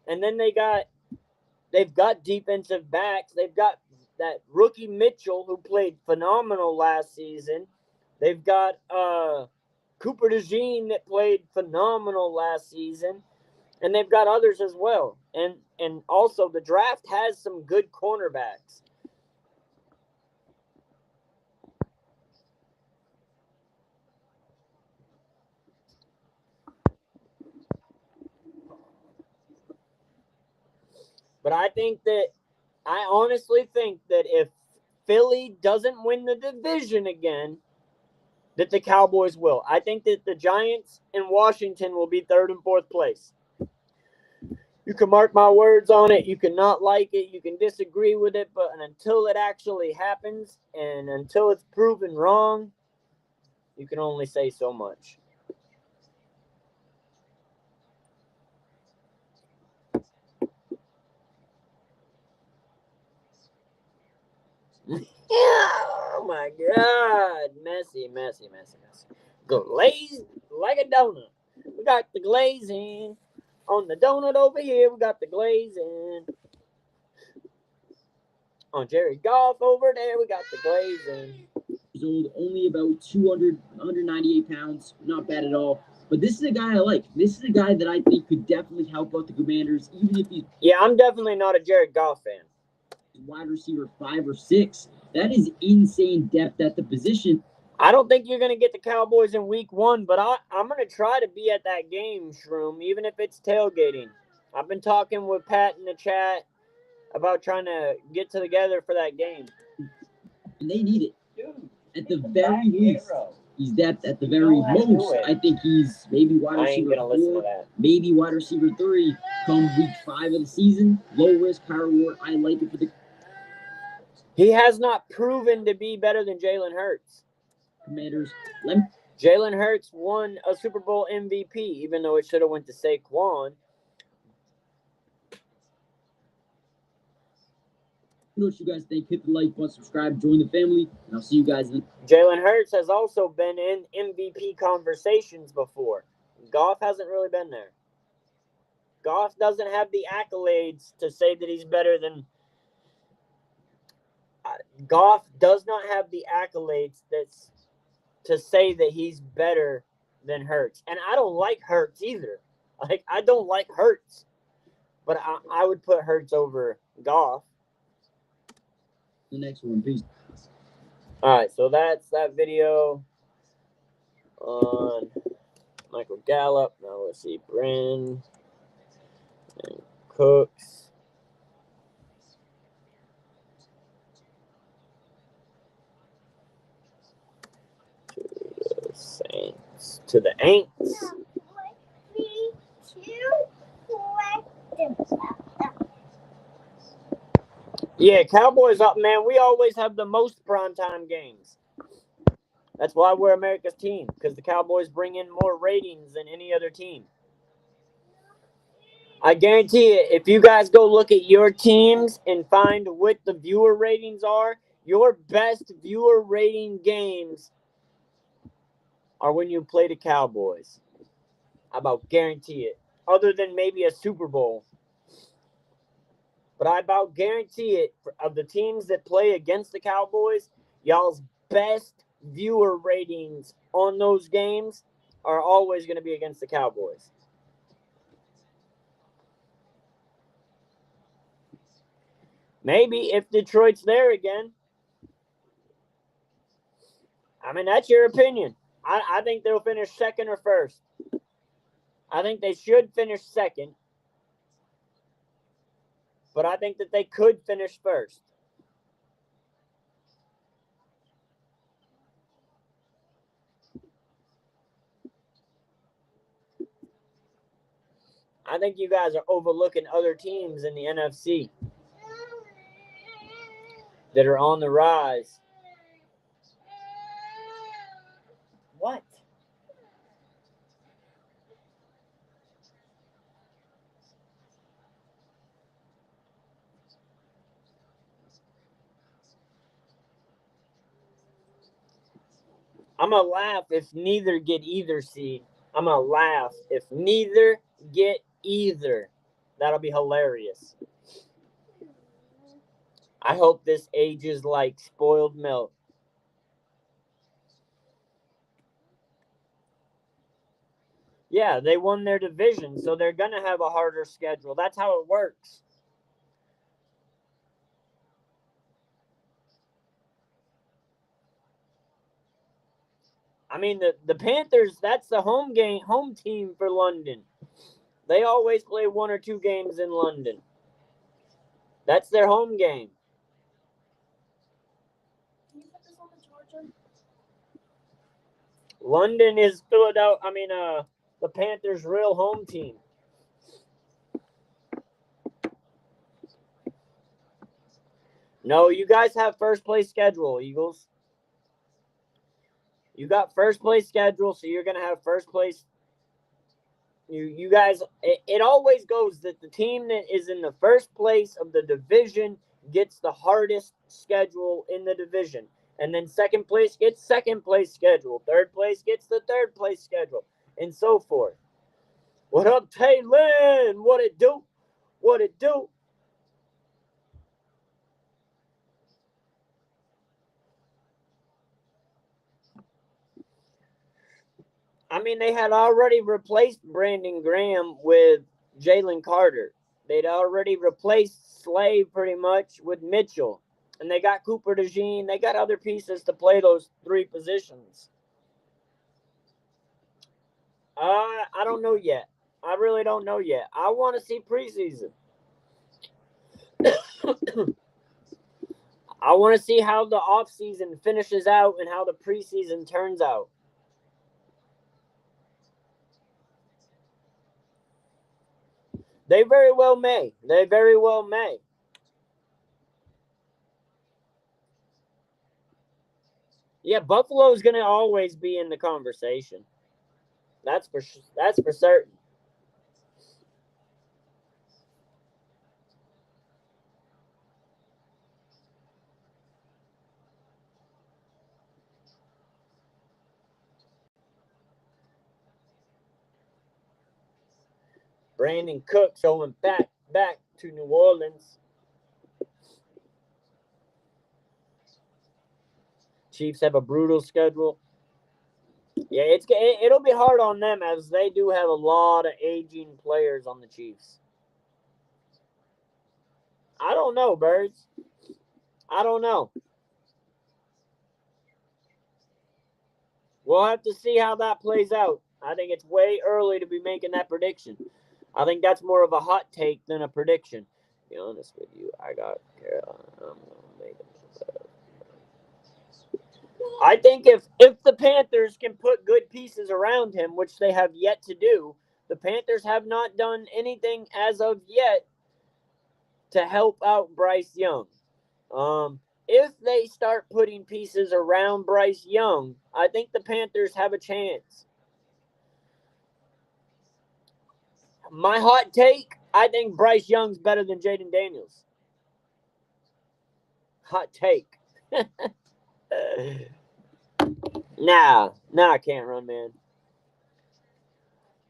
And then they've got defensive backs. They've got that rookie Mitchell who played phenomenal last season. They've got Cooper DeJean that played phenomenal last season. And they've got others as well. And also the draft has some good cornerbacks. But I honestly think that if Philly doesn't win the division again, that the Cowboys will. I think that the Giants and Washington will be third and fourth place. You can mark my words on it. You can not like it. You can disagree with it. But until it actually happens and until it's proven wrong, you can only say so much. Oh my God. Messy. Glazed like a donut. We got the glazing on the donut over here. We got the glazing on Jerry Goff over there. We got the glazing. He's old, only about 200, 198 pounds. Not bad at all. But this is a guy I like. This is a guy that I think could definitely help out the Commanders, even if he's. Yeah, I'm definitely not a Jared Goff fan. Wide receiver 5 or 6. That is insane depth at the position. I don't think you're going to get the Cowboys in week 1, but I'm going to try to be at that game, Shroom, even if it's tailgating. I've been talking with Pat in the chat about trying to get together for that game. And they need it. Dude, at the very least, he's depth. At the very most, I think he's maybe wide receiver 4, maybe wide receiver 3 come week 5 of the season. Low risk, high reward. I like it for the. He has not proven to be better than Jalen Hurts. Commanders. Jalen Hurts won a Super Bowl MVP, even though it should have went to Saquon. What you guys think? Hit the like button, subscribe, join the family, and I'll see you guys. Jalen Hurts has also been in MVP conversations before. Goff hasn't really been there. Goff doesn't have the accolades to say that he's better than. Goff does not have the accolades that's to say that he's better than Hurts. And I don't like Hurts either. Like, I don't like Hurts. But I would put Hurts over Goff. The next one, peace. All right, so that's that video on Michael Gallup. Now let's see, Bryn and Cooks. Saints to the Aints. Yeah, Cowboys up, man. We always have the most primetime games. That's why we're America's team, because the Cowboys bring in more ratings than any other team. I guarantee it, if you guys go look at your teams and find what the viewer ratings are, your best viewer rating games are when you play the Cowboys. I about guarantee it. Other than maybe a Super Bowl. But I about guarantee it, of the teams that play against the Cowboys, y'all's best viewer ratings on those games are always going to be against the Cowboys. Maybe if Detroit's there again. I mean, that's your opinion. I think they'll finish second or first. I think they should finish second. But I think that they could finish first. I think you guys are overlooking other teams in the NFC that are on the rise. What? I'm going to laugh if neither get either seed. I'm going to laugh if neither get either. That'll be hilarious. I hope this ages like spoiled milk. Yeah, they won their division, so they're going to have a harder schedule. That's how it works. I mean, the Panthers, that's the home team for London. They always play 1 or 2 games in London. That's their home game. Can you put this on the charger? London is the Panthers' real home team. No, you guys have first place schedule, Eagles. You got first place schedule, so you're going to have first place. You guys, it always goes that the team that is in the first place of the division gets the hardest schedule in the division. And then second place gets second place schedule. Third place gets the third place schedule. And so forth. What up, Taylor? What it do? What it do? I mean, they had already replaced Brandon Graham with Jalen Carter. They'd already replaced Slade pretty much with Mitchell. And they got Cooper DeJean. They got other pieces to play those 3 positions. I don't know yet. I really don't know yet. I want to see preseason. I want to see how the offseason finishes out and how the preseason turns out. They very well may. They very well may. Yeah, Buffalo is going to always be in the conversation. That's for certain. Brandon Cooks going back to New Orleans. Chiefs have a brutal schedule. Yeah, it'll be hard on them as they do have a lot of aging players on the Chiefs. I don't know, Birds. I don't know. We'll have to see how that plays out. I think it's way early to be making that prediction. I think that's more of a hot take than a prediction. To be honest with you, I got Carolina. I'm gonna make it. I think if the Panthers can put good pieces around him, which they have yet to do, the Panthers have not done anything as of yet to help out Bryce Young. If they start putting pieces around Bryce Young, I think the Panthers have a chance. My hot take, I think Bryce Young's better than Jaden Daniels. Hot take. Nah, I can't run, man.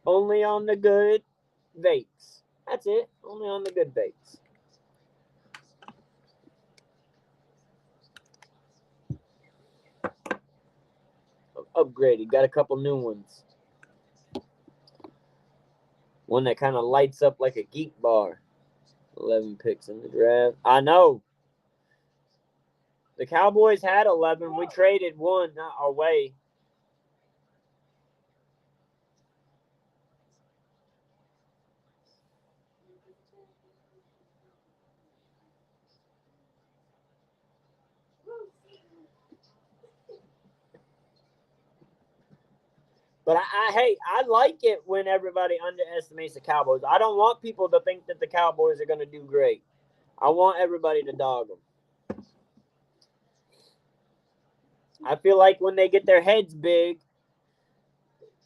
Only on the good vapes. That's it. Only on the good vapes. upgraded. Got a couple new ones. One that kind of lights up like a geek bar. 11 picks in the draft. I know. The Cowboys had 11. We traded one away. But I like it when everybody underestimates the Cowboys. I don't want people to think that the Cowboys are going to do great. I want everybody to dog them. I feel like when they get their heads big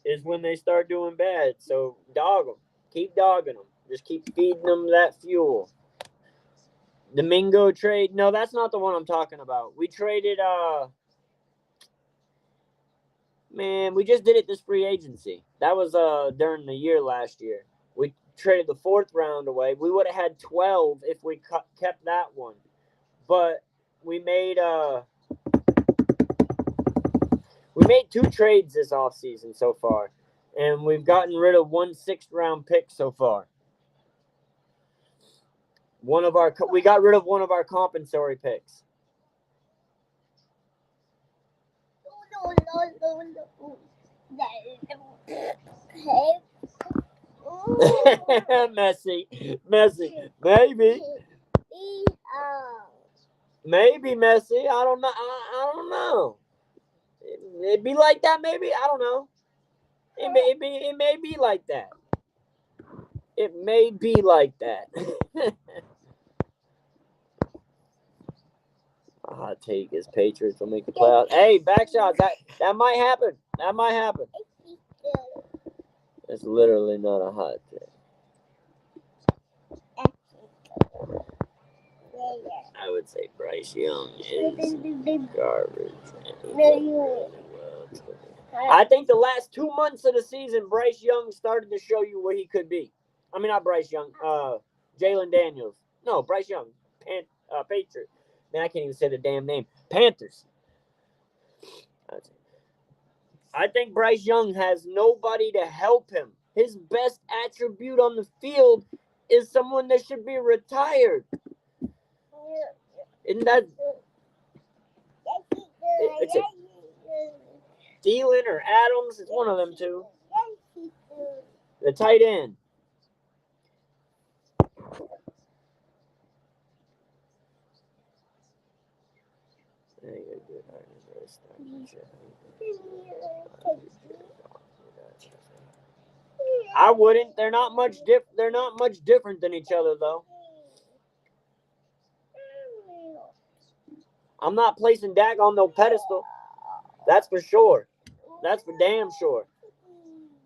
is when they start doing bad. So dog them. Keep dogging them. Just keep feeding them that fuel. The Mingo trade. No, that's not the one I'm talking about. We traded man, we just did it this free agency. That was during the year last year. We traded the 4th round away. We would have had 12 if we kept that one. But we made 2 trades this offseason so far. And we've gotten rid of 1 6th-round pick so far. We got rid of one of our compensatory picks. Messy. Maybe Messy. I don't know. I don't know. It'd be like that. Maybe I don't know. It may be like that. It may be like that. A hot take is Patriots will make the playoffs. Hey, back shots. That might happen. It's literally not a hot take. I would say Bryce Young is garbage. I think the last 2 months of the season, Bryce Young started to show you what he could be. I mean, not Bryce Young. Jalen Daniels. No, Bryce Young. Patriots. Man, I can't even say the damn name. Panthers. I think Bryce Young has nobody to help him. His best attribute on the field is someone that should be retired. Isn't that? It's a Thielen or Adams. It's one of them two. The tight end. I wouldn't. They're not much different than each other, though. I'm not placing Dak on no pedestal. That's for sure. That's for damn sure.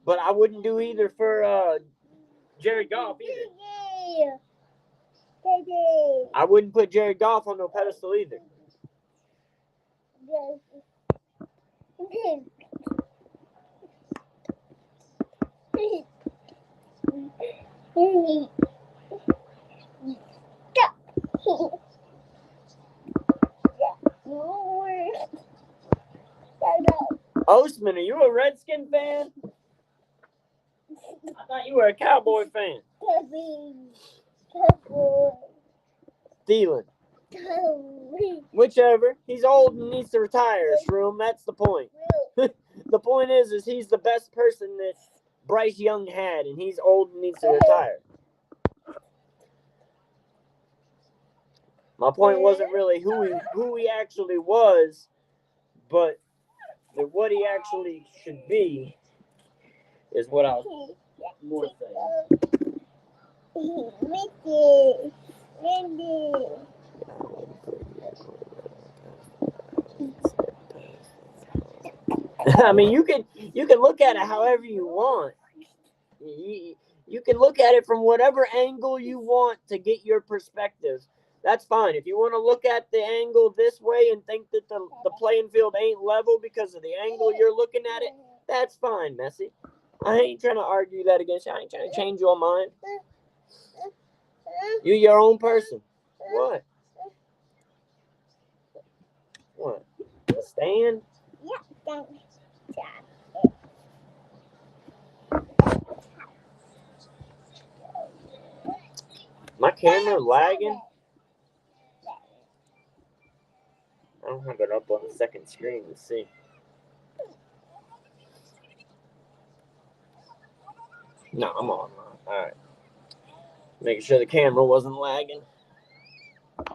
But I wouldn't do either for Jared Goff either. I wouldn't put Jared Goff on no pedestal either. Osman, are you a Redskin fan? I thought you were a Cowboy fan. Thielen. Whichever. He's old and needs to retire, Shroom. That's the point. The point is he's the best person that Bryce Young had, and he's old and needs to retire. My point wasn't really who he actually was, but what he actually should be is what I was more saying. I mean, you can look at it however you want. You can look at it from whatever angle you want to get your perspective. That's fine. If you want to look at the angle this way and think that the playing field ain't level because of the angle you're looking at it, that's fine, Messi. I ain't trying to argue that against you. I ain't trying to change your mind. You're your own person. What? What? Stand? Yeah, thanks. My camera lagging. I don't have it up on the second screen. Let's see. No, I'm on. All right. Making sure the camera wasn't lagging. I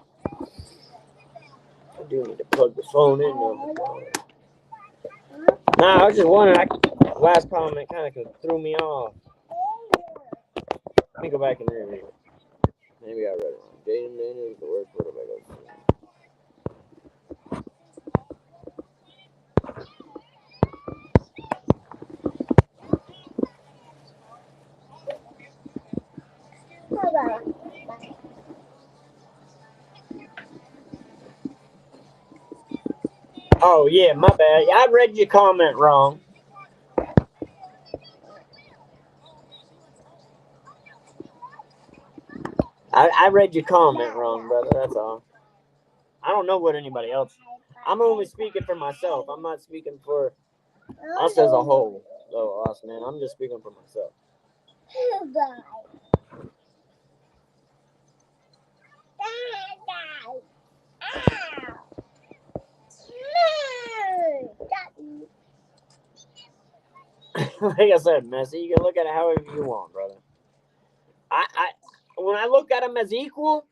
do need to plug the phone in though. Nah, I was just wondering. Last comment kind of threw me off. Let me go back and read it. Maybe I read it wrong. Jaden is the word for it. Oh, yeah, my bad. I read your comment wrong. I read your comment wrong, brother. That's all. I don't know what anybody else. I'm only speaking for myself. I'm not speaking for us as a whole. So, us, man. I'm just speaking for myself. Like I said, Messi, you can look at it however you want, brother. When I look at them as equal,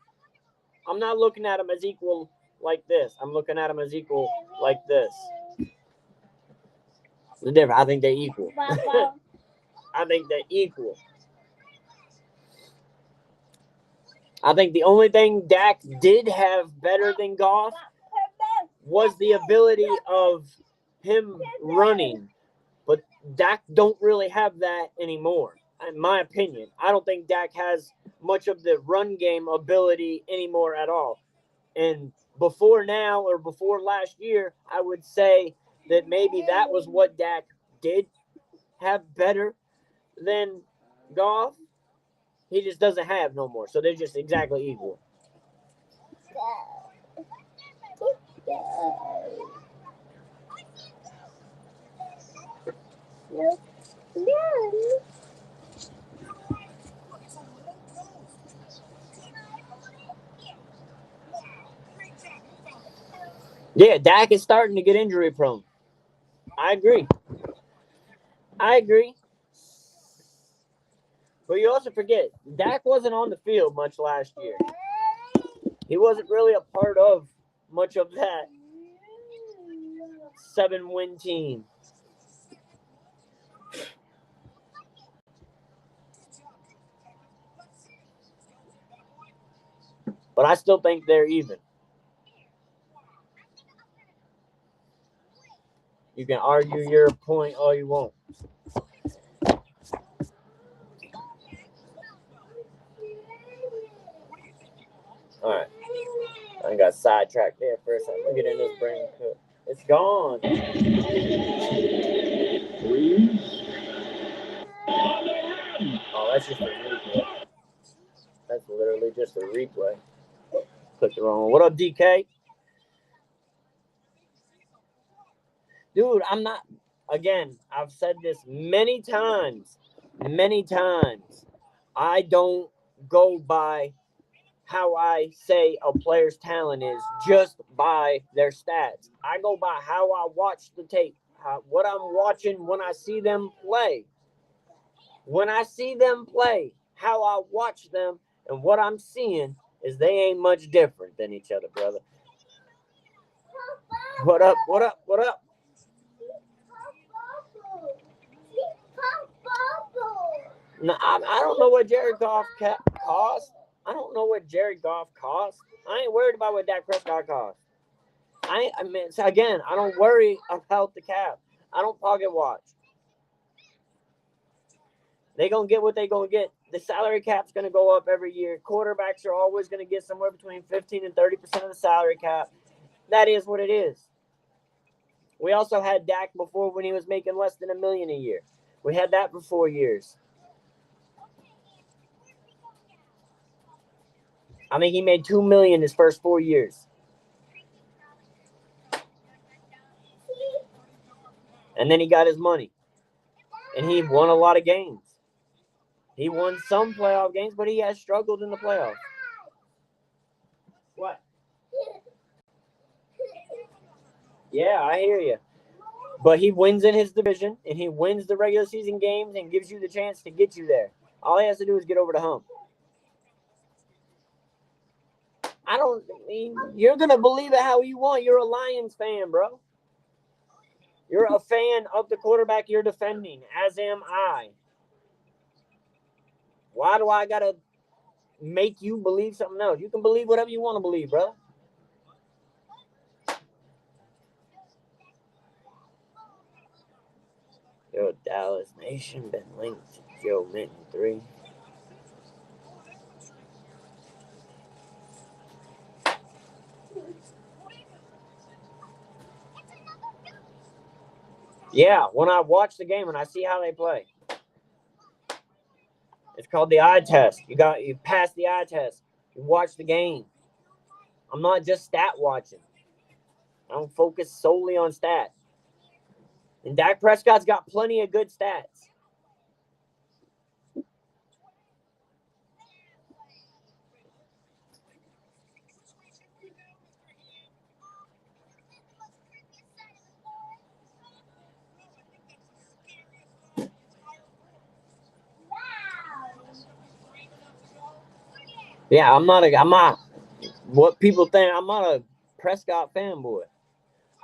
I'm not looking at them as equal like this. I'm looking at them as equal like this. The difference. I think they're equal. I think they're equal. I think the only thing Dak did have better than Goff was the ability of him running. But Dak don't really have that anymore, in my opinion. I don't think Dak has much of the run game ability anymore at all. And before now or before last year, I would say that maybe that was what Dak did have better than Goff. He just doesn't have no more. So they're just exactly equal. Yeah, Dak is starting to get injury prone. I agree. But you also forget, Dak wasn't on the field much last year. He wasn't really a part of much of that 7-win team. But I still think they're even. You can argue your point all you want. All right. I got sidetracked there for a second. Look at in this brain cook. It's gone. Oh, that's just a replay. That's literally just a replay. Clicked the wrong one. What up, DK? Dude, I'm not. Again, I've said this many times. I don't go by how I say a player's talent is just by their stats. I go by how I watch the tape, what I'm watching when I see them play. When I see them play, how I watch them, and what I'm seeing is they ain't much different than each other, brother. What up? No, I don't know what Jared Goff cost. I don't know what Jared Goff cost. I ain't worried about what Dak Prescott cost. I mean, again, I don't worry about the cap. I don't pocket watch. They gonna get what they gonna get. The salary cap's gonna go up every year. Quarterbacks are always gonna get somewhere between 15 and 30% of the salary cap. That is what it is. We also had Dak before when he was making less than $1 million a year. We had that for 4 years. I think he made $2 million his first 4 years. And then he got his money. And he won a lot of games. He won some playoff games, but he has struggled in the playoffs. What? Yeah, I hear you. But he wins in his division, and he wins the regular season games and gives you the chance to get you there. All he has to do is get over the hump. I mean, you're going to believe it how you want. You're a Lions fan, bro. You're a fan of the quarterback you're defending, as am I. Why do I got to make you believe something else? You can believe whatever you want to believe, bro. Yo, Dallas Nation been linked to Joe Minton 3. Yeah, when I watch the game and I see how they play. It's called the eye test. You pass the eye test. You watch the game. I'm not just stat watching. I don't focus solely on stats. And Dak Prescott's got plenty of good stats. Yeah, I'm not what people think. I'm not a Prescott fanboy.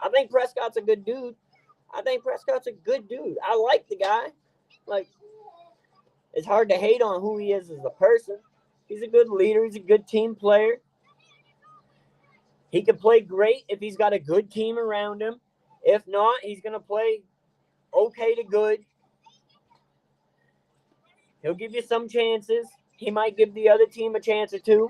I think Prescott's a good dude. I like the guy. Like, it's hard to hate on who he is as a person. He's a good leader. He's a good team player. He can play great if he's got a good team around him. If not, he's going to play okay to good. He'll give you some chances. He might give the other team a chance or two.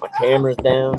My camera's down.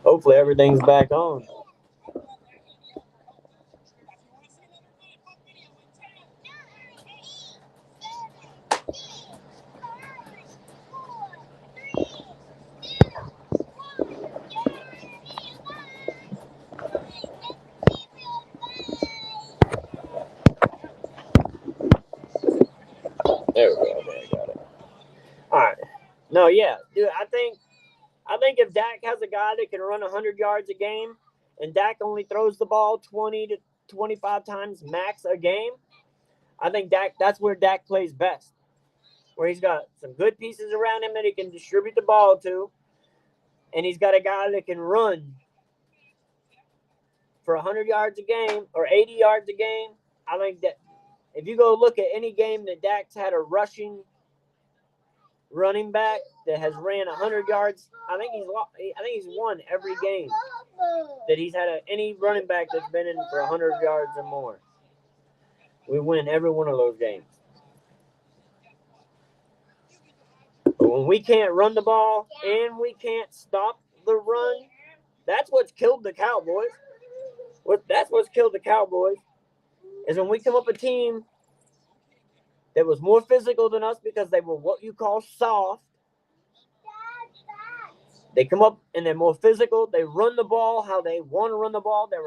Hopefully everything's back on. There we go. Okay, I got it. All right. No, yeah, dude. I think if Dak has a guy that can run 100 yards a game, and Dak only throws the ball 20 to 25 times max a game, I think that's where Dak plays best. Where he's got some good pieces around him that he can distribute the ball to, and he's got a guy that can run for 100 yards a game or 80 yards a game. I think that if you go look at any game that Dak's had a rushing running back that has ran 100 yards, I think he's won every game that he's had any running back that's been in for 100 yards or more. We win every one of those games. But when we can't run the ball and we can't stop the run, that's what's killed the Cowboys. That's what's killed the Cowboys is when we come up a team that was more physical than us because they were what you call soft. They come up and they're more physical. They run the ball how they want to run the ball. They're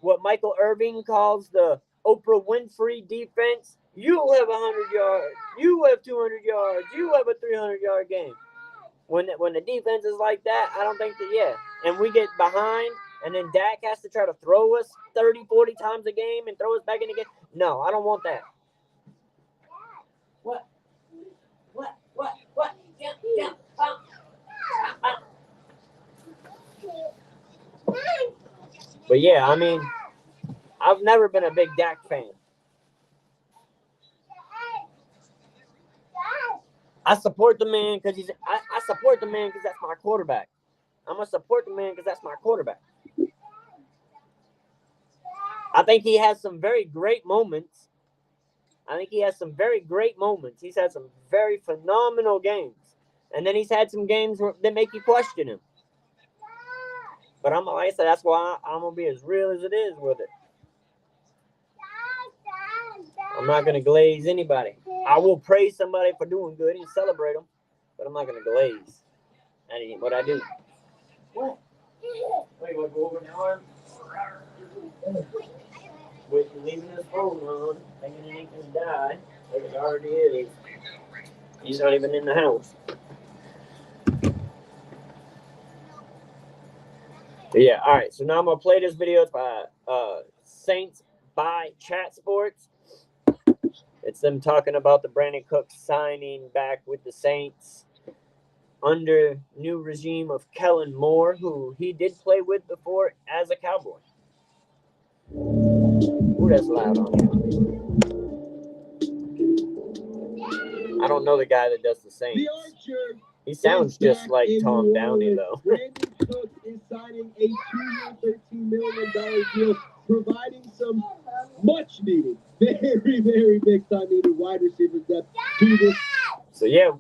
what Michael Irving calls the Oprah Winfrey defense. You have 100 yards. You have 200 yards. You have a 300-yard game. When the defense is like that, I don't think that, yeah. And we get behind, and then Dak has to try to throw us 30, 40 times a game and throw us back in the game. No, I don't want that. What? Jump. But yeah, I mean, I've never been a big Dak fan. I support the man because I support the man because that's my quarterback. I'm gonna support the man because that's my quarterback. I think he has some very great moments. He's had some very phenomenal games. And then he's had some games that make you question him. But like I said, that's why I'm going to be as real as it is with it. I'm not going to glaze anybody. I will praise somebody for doing good and celebrate them. But I'm not going to glaze. That ain't what I do. What? Wait, what, go over the arm? Wait, you're leaving his phone on, thinking it ain't going to die. Like it already is. He's not even in the house. But yeah, all right. So now I'm going to play this video. It's by Saints by Chat Sports. It's them talking about the Brandon Cooks signing back with the Saints under new regime of Kellen Moore, who he did play with before as a Cowboy. Ooh, that's loud on here. I don't know the guy that does the Saints. The Archer. He sounds just like Tom Downey, though. Brandon Cooks is signing a 2-year, $13 million deal, providing some much-needed, very, very big-time needed wide receiver depth to this. So, yeah,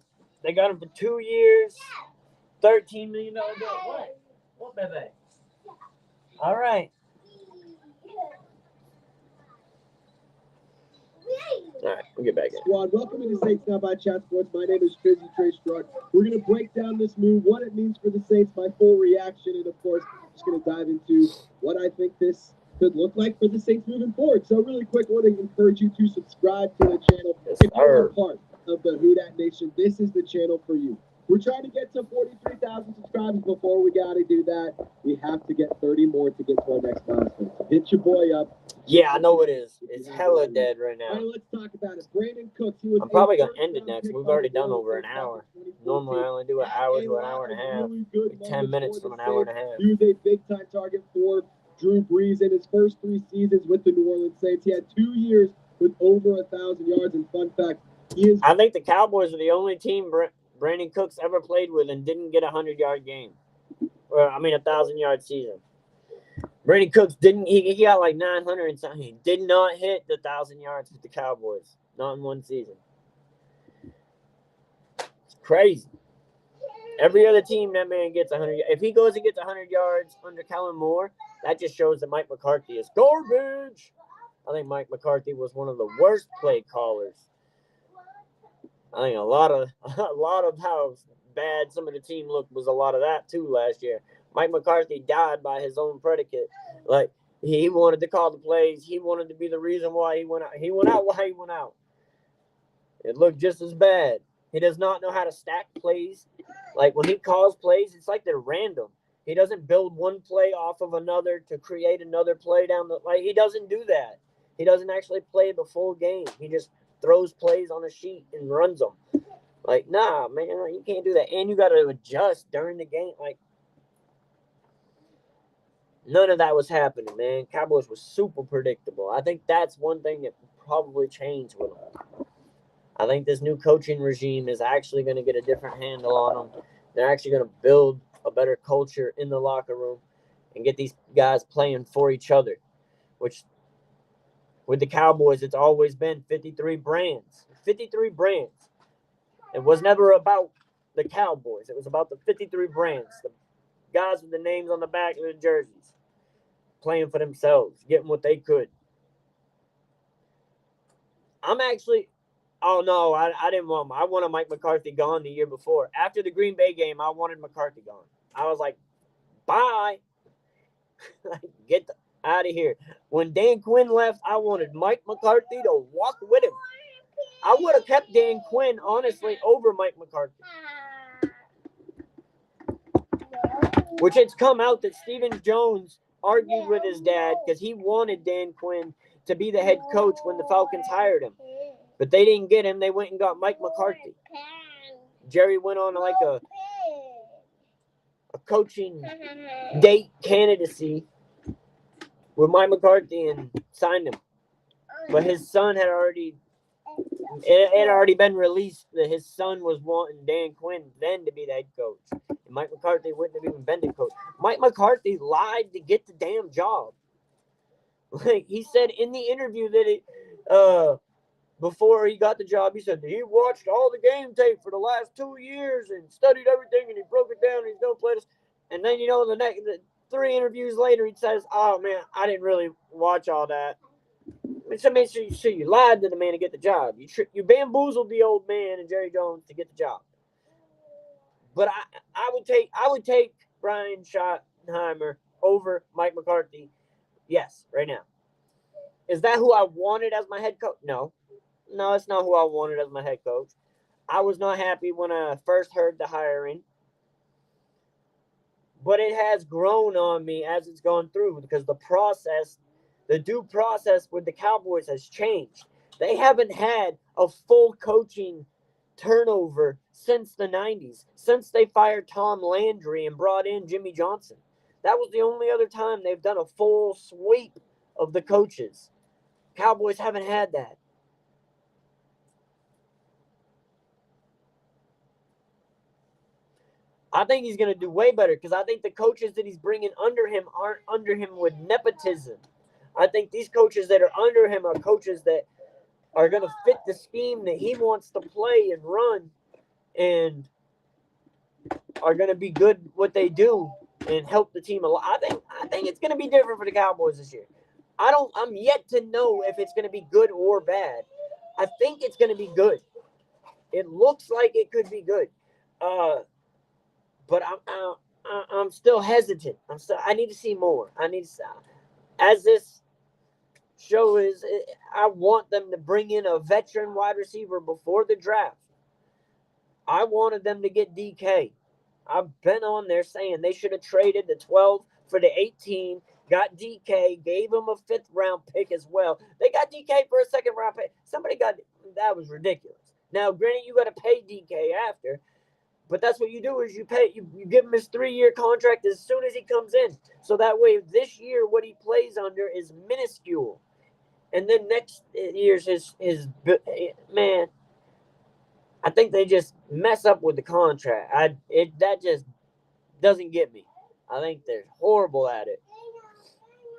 they got him for 2 years, $13 million deal. What? What, baby? All right. All right, we'll get back in. Squad, welcome to the Saints Now by Chat Sports. My name is Crazy Trey Stroud. We're going to break down this move, what it means for the Saints, my full reaction, and of course, just going to dive into what I think this could look like for the Saints moving forward. So really quick, I want to encourage you to subscribe to the channel. Yes, if you're a part of the Who Dat Nation, this is the channel for you. We're trying to get to 43,000 subscribers. Before we got to do that, we have to get 30 more to get to our next milestone. So hit your boy up. Yeah, I know it is. It's hella dead right All now. right, let's talk about it. Brandon Cooks. I'm probably going to end it next. We've already done over an hour. Normally, I only do an hour to an hour and a half. Like 10 minutes from an hour and a half. He was a big-time target for Drew Brees in his first 3 seasons with the New Orleans Saints. He had 2 years with over 1,000 yards. And fun fact, I think the Cowboys are the only team Brandon Cooks ever played with and didn't get a 100-yard game. Or, 1,000-yard season. Brandon Cooks didn't. He got like 900 and something. He did not hit the 1,000 yards with the Cowboys. Not in one season. It's crazy. Every other team, that man gets 100. If he goes and gets 100 yards under Kellen Moore, that just shows that Mike McCarthy is garbage. I think Mike McCarthy was one of the worst play callers. I think a lot of how bad some of the team looked was a lot of that too last year. Mike McCarthy died by his own predicate. Like, he wanted to call the plays. He wanted to be the reason why he went out. He went out why he went out. It looked just as bad. He does not know how to stack plays. Like, when he calls plays, it's like they're random. He doesn't build one play off of another to create another play down the – like, he doesn't do that. He doesn't actually play the full game. He just throws plays on a sheet and runs them. Like, nah, man, you can't do that. And you got to adjust during the game. Like, none of that was happening, man. Cowboys were super predictable. I think that's one thing that probably changed with them. I think this new coaching regime is actually going to get a different handle on them. They're actually going to build a better culture in the locker room and get these guys playing for each other, which with the Cowboys, it's always been 53 brands. 53 brands. It was never about the Cowboys. It was about the 53 brands, the guys with the names on the back of the jerseys, playing for themselves, getting what they could. Oh, no, I didn't want him. I wanted Mike McCarthy gone the year before. After the Green Bay game, I wanted McCarthy gone. I was like, bye. Get out of here. When Dan Quinn left, I wanted Mike McCarthy to walk with him. I would have kept Dan Quinn, honestly, over Mike McCarthy. Which it's come out that Stephen Jones argued with his dad because he wanted Dan Quinn to be the head coach when the Falcons hired him. But they didn't get him. They went and got Mike McCarthy. Jerry went on like a coaching date candidacy with Mike McCarthy and signed him. But his son had already been released that his son was wanting Dan Quinn then to be the head coach. And Mike McCarthy wouldn't have even been the coach. Mike McCarthy lied to get the damn job. Like he said in the interview that before he got the job, he said that he watched all the game tape for the last 2 years and studied everything and he broke it down and he's gonna play this. And then the 3 interviews later he says, "Oh man, I didn't really watch all that." So you lied to the man to get the job. You bamboozled the old man and Jerry Jones to get the job. But I would take Brian Schottenheimer over Mike McCarthy. Yes, right now. Is that who I wanted as my head coach? No, it's not who I wanted as my head coach. I was not happy when I first heard the hiring. But it has grown on me as it's gone through because the due process with the Cowboys has changed. They haven't had a full coaching turnover since the 90s, since they fired Tom Landry and brought in Jimmy Johnson. That was the only other time they've done a full sweep of the coaches. Cowboys haven't had that. I think he's going to do way better because I think the coaches that he's bringing under him aren't under him with nepotism. I think these coaches that are under him are coaches that are going to fit the scheme that he wants to play and run and are going to be good what they do and help the team a lot. I think it's going to be different for the Cowboys this year. I'm yet to know if it's going to be good or bad. I think it's going to be good. It looks like it could be good. But I'm still hesitant. I need to see more. As this show is, I want them to bring in a veteran wide receiver before the draft. I wanted them to get DK. I've been on there saying they should have traded the 12 for the 18, got DK, gave him a 5th round pick as well. They got DK for a 2nd round pick. That was ridiculous. Now, granted, you got to pay DK after, but that's what you do is you give him his 3-year contract as soon as he comes in. So that way this year what he plays under is minuscule. And then next year's his man, I think they just mess up with the contract. That just doesn't get me. I think they're horrible at it.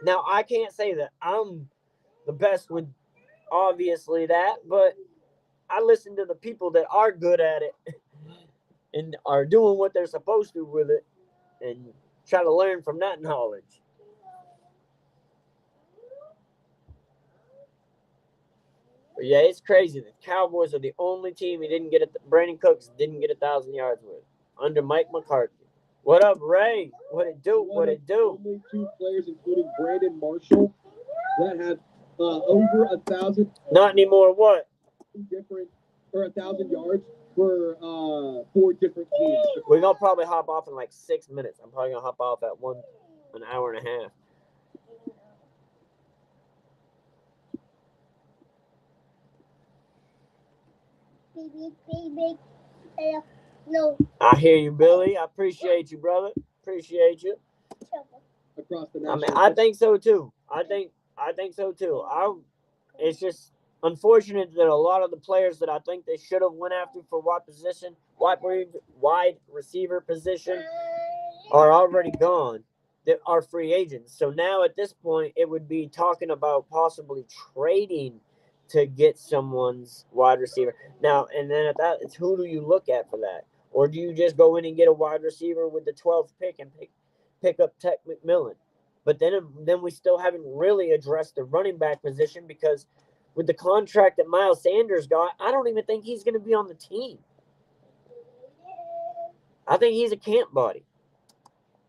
Now I can't say that I'm the best with obviously that, but I listen to the people that are good at it and are doing what they're supposed to with it and try to learn from that knowledge. But yeah, it's crazy. The Cowboys are the only team he didn't get it. Brandon Cooks didn't get 1,000 yards with under Mike McCarthy. What up, Ray? What it do? Only 2 players, including Brandon Marshall, that have over 1,000. Not anymore. What? Different or 1,000 yards for 4 different teams. We're gonna probably hop off in like 6 minutes. I'm probably gonna hop off at an hour and a half. Baby. No. I hear you, Billy. I appreciate you, brother. Appreciate you. Across the I think so too. I think so too. It's just unfortunate that a lot of the players that I think they should have went after for wide receiver position are already gone. That are free agents. So now at this point, it would be talking about possibly trading to get someone's wide receiver. Now, and then at that, it's who do you look at for that? Or do you just go in and get a wide receiver with the 12th pick and pick up Tech McMillan? But then we still haven't really addressed the running back position because with the contract that Miles Sanders got, I don't even think he's going to be on the team. I think he's a camp body.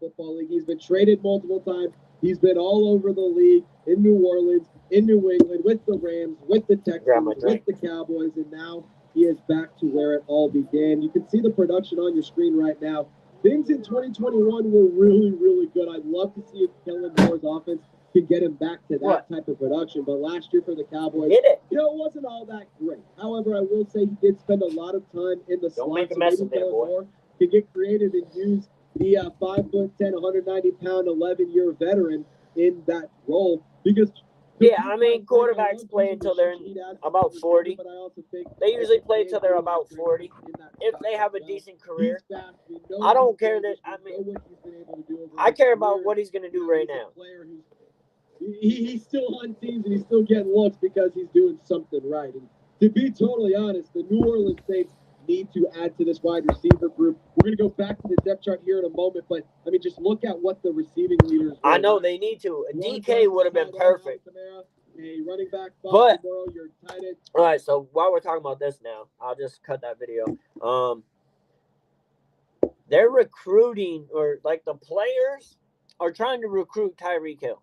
Football league. He's been traded multiple times. He's been all over the league, in New Orleans, in New England, with the Rams, with the Texans, with the Cowboys, and now he is back to where it all began. You can see the production on your screen right now. Things in 2021 were really, really good. I'd love to see if Kellen Moore's offense can get him back to that type of production. But last year for the Cowboys, it wasn't all that great. However, I will say he did spend a lot of time in the slot. Don't make a mess of there, boy. Moore can get creative and use the 5'10", 190-pound, 11-year veteran in that role. Because quarterbacks play until they're about 40. They usually play until they're about 40. If they have a decent career, I don't care that. I care about what he's going to do right now. He's still on teams and he's still getting looks because he's doing something right. And to be totally honest, the New Orleans Saints need to add to this wide receiver group. We're going to go back to the depth chart here in a moment, but I mean, just look at what the receiving leaders were. I know they need to. DK would have been perfect. A running back, but your tight end. All right, so while we're talking about this now, I'll just cut that video. They're recruiting, or like the players are trying to recruit Tyreek Hill.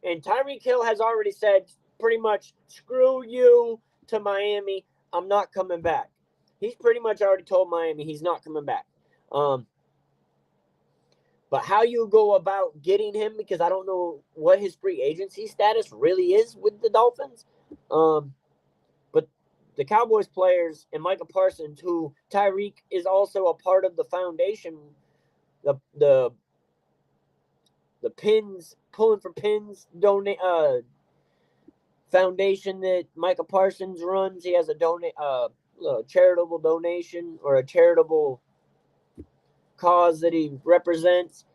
And Tyreek Hill has already said pretty much, screw you to Miami. I'm not coming back. He's pretty much already told Miami he's not coming back. But how you go about getting him, because I don't know what his free agency status really is with the Dolphins. But the Cowboys players and Micah Parsons, who Tyreek is also a part of the foundation, the pins, pulling for pins foundation that Micah Parsons runs. He has a charitable donation or a charitable cause that he represents,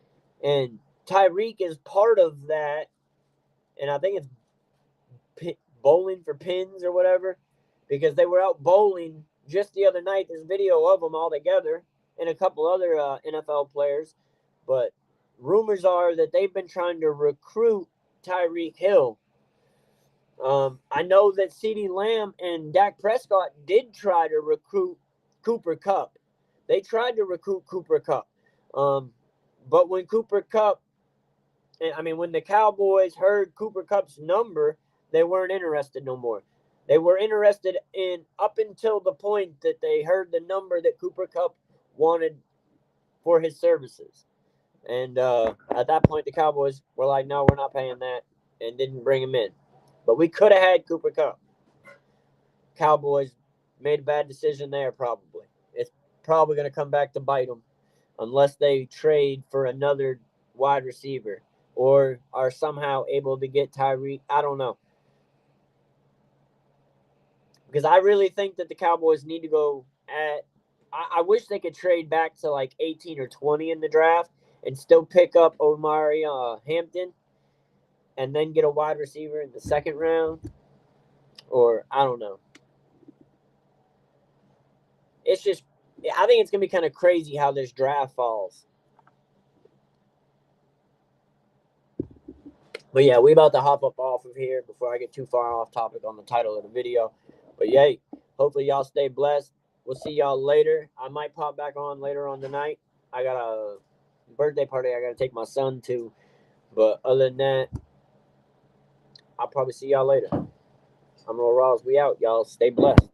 and Tyreek is part of that. And I think it's bowling for pins or whatever, because they were out bowling just the other night. There's video of them all together and a couple other NFL players, but rumors are that they've been trying to recruit Tyreek Hill. I know that CeeDee Lamb and Dak Prescott did try to recruit Cooper Kupp. They tried to recruit Cooper Kupp. But when when the Cowboys heard Cooper Kupp's number, they weren't interested no more. They were interested in up until the point that they heard the number that Cooper Kupp wanted for his services. And at that point, the Cowboys were like, no, we're not paying that, and didn't bring him in. But we could have had Cooper Kupp. Cowboys made a bad decision there, probably. It's probably going to come back to bite them unless they trade for another wide receiver or are somehow able to get Tyreek. I don't know. Because I really think that the Cowboys need to go at – I wish they could trade back to like 18 or 20 in the draft and still pick up Omari Hampton and then get a wide receiver in the second round. Or, I don't know. It's just, I think it's going to be kind of crazy how this draft falls. But yeah, we about to hop up off of here before I get too far off topic on the title of the video. But yay, hopefully y'all stay blessed. We'll see y'all later. I might pop back on later on tonight. I got a birthday party I got to take my son to. But other than that, I'll probably see y'all later. I'm Lil Ross. We out, y'all. Stay blessed.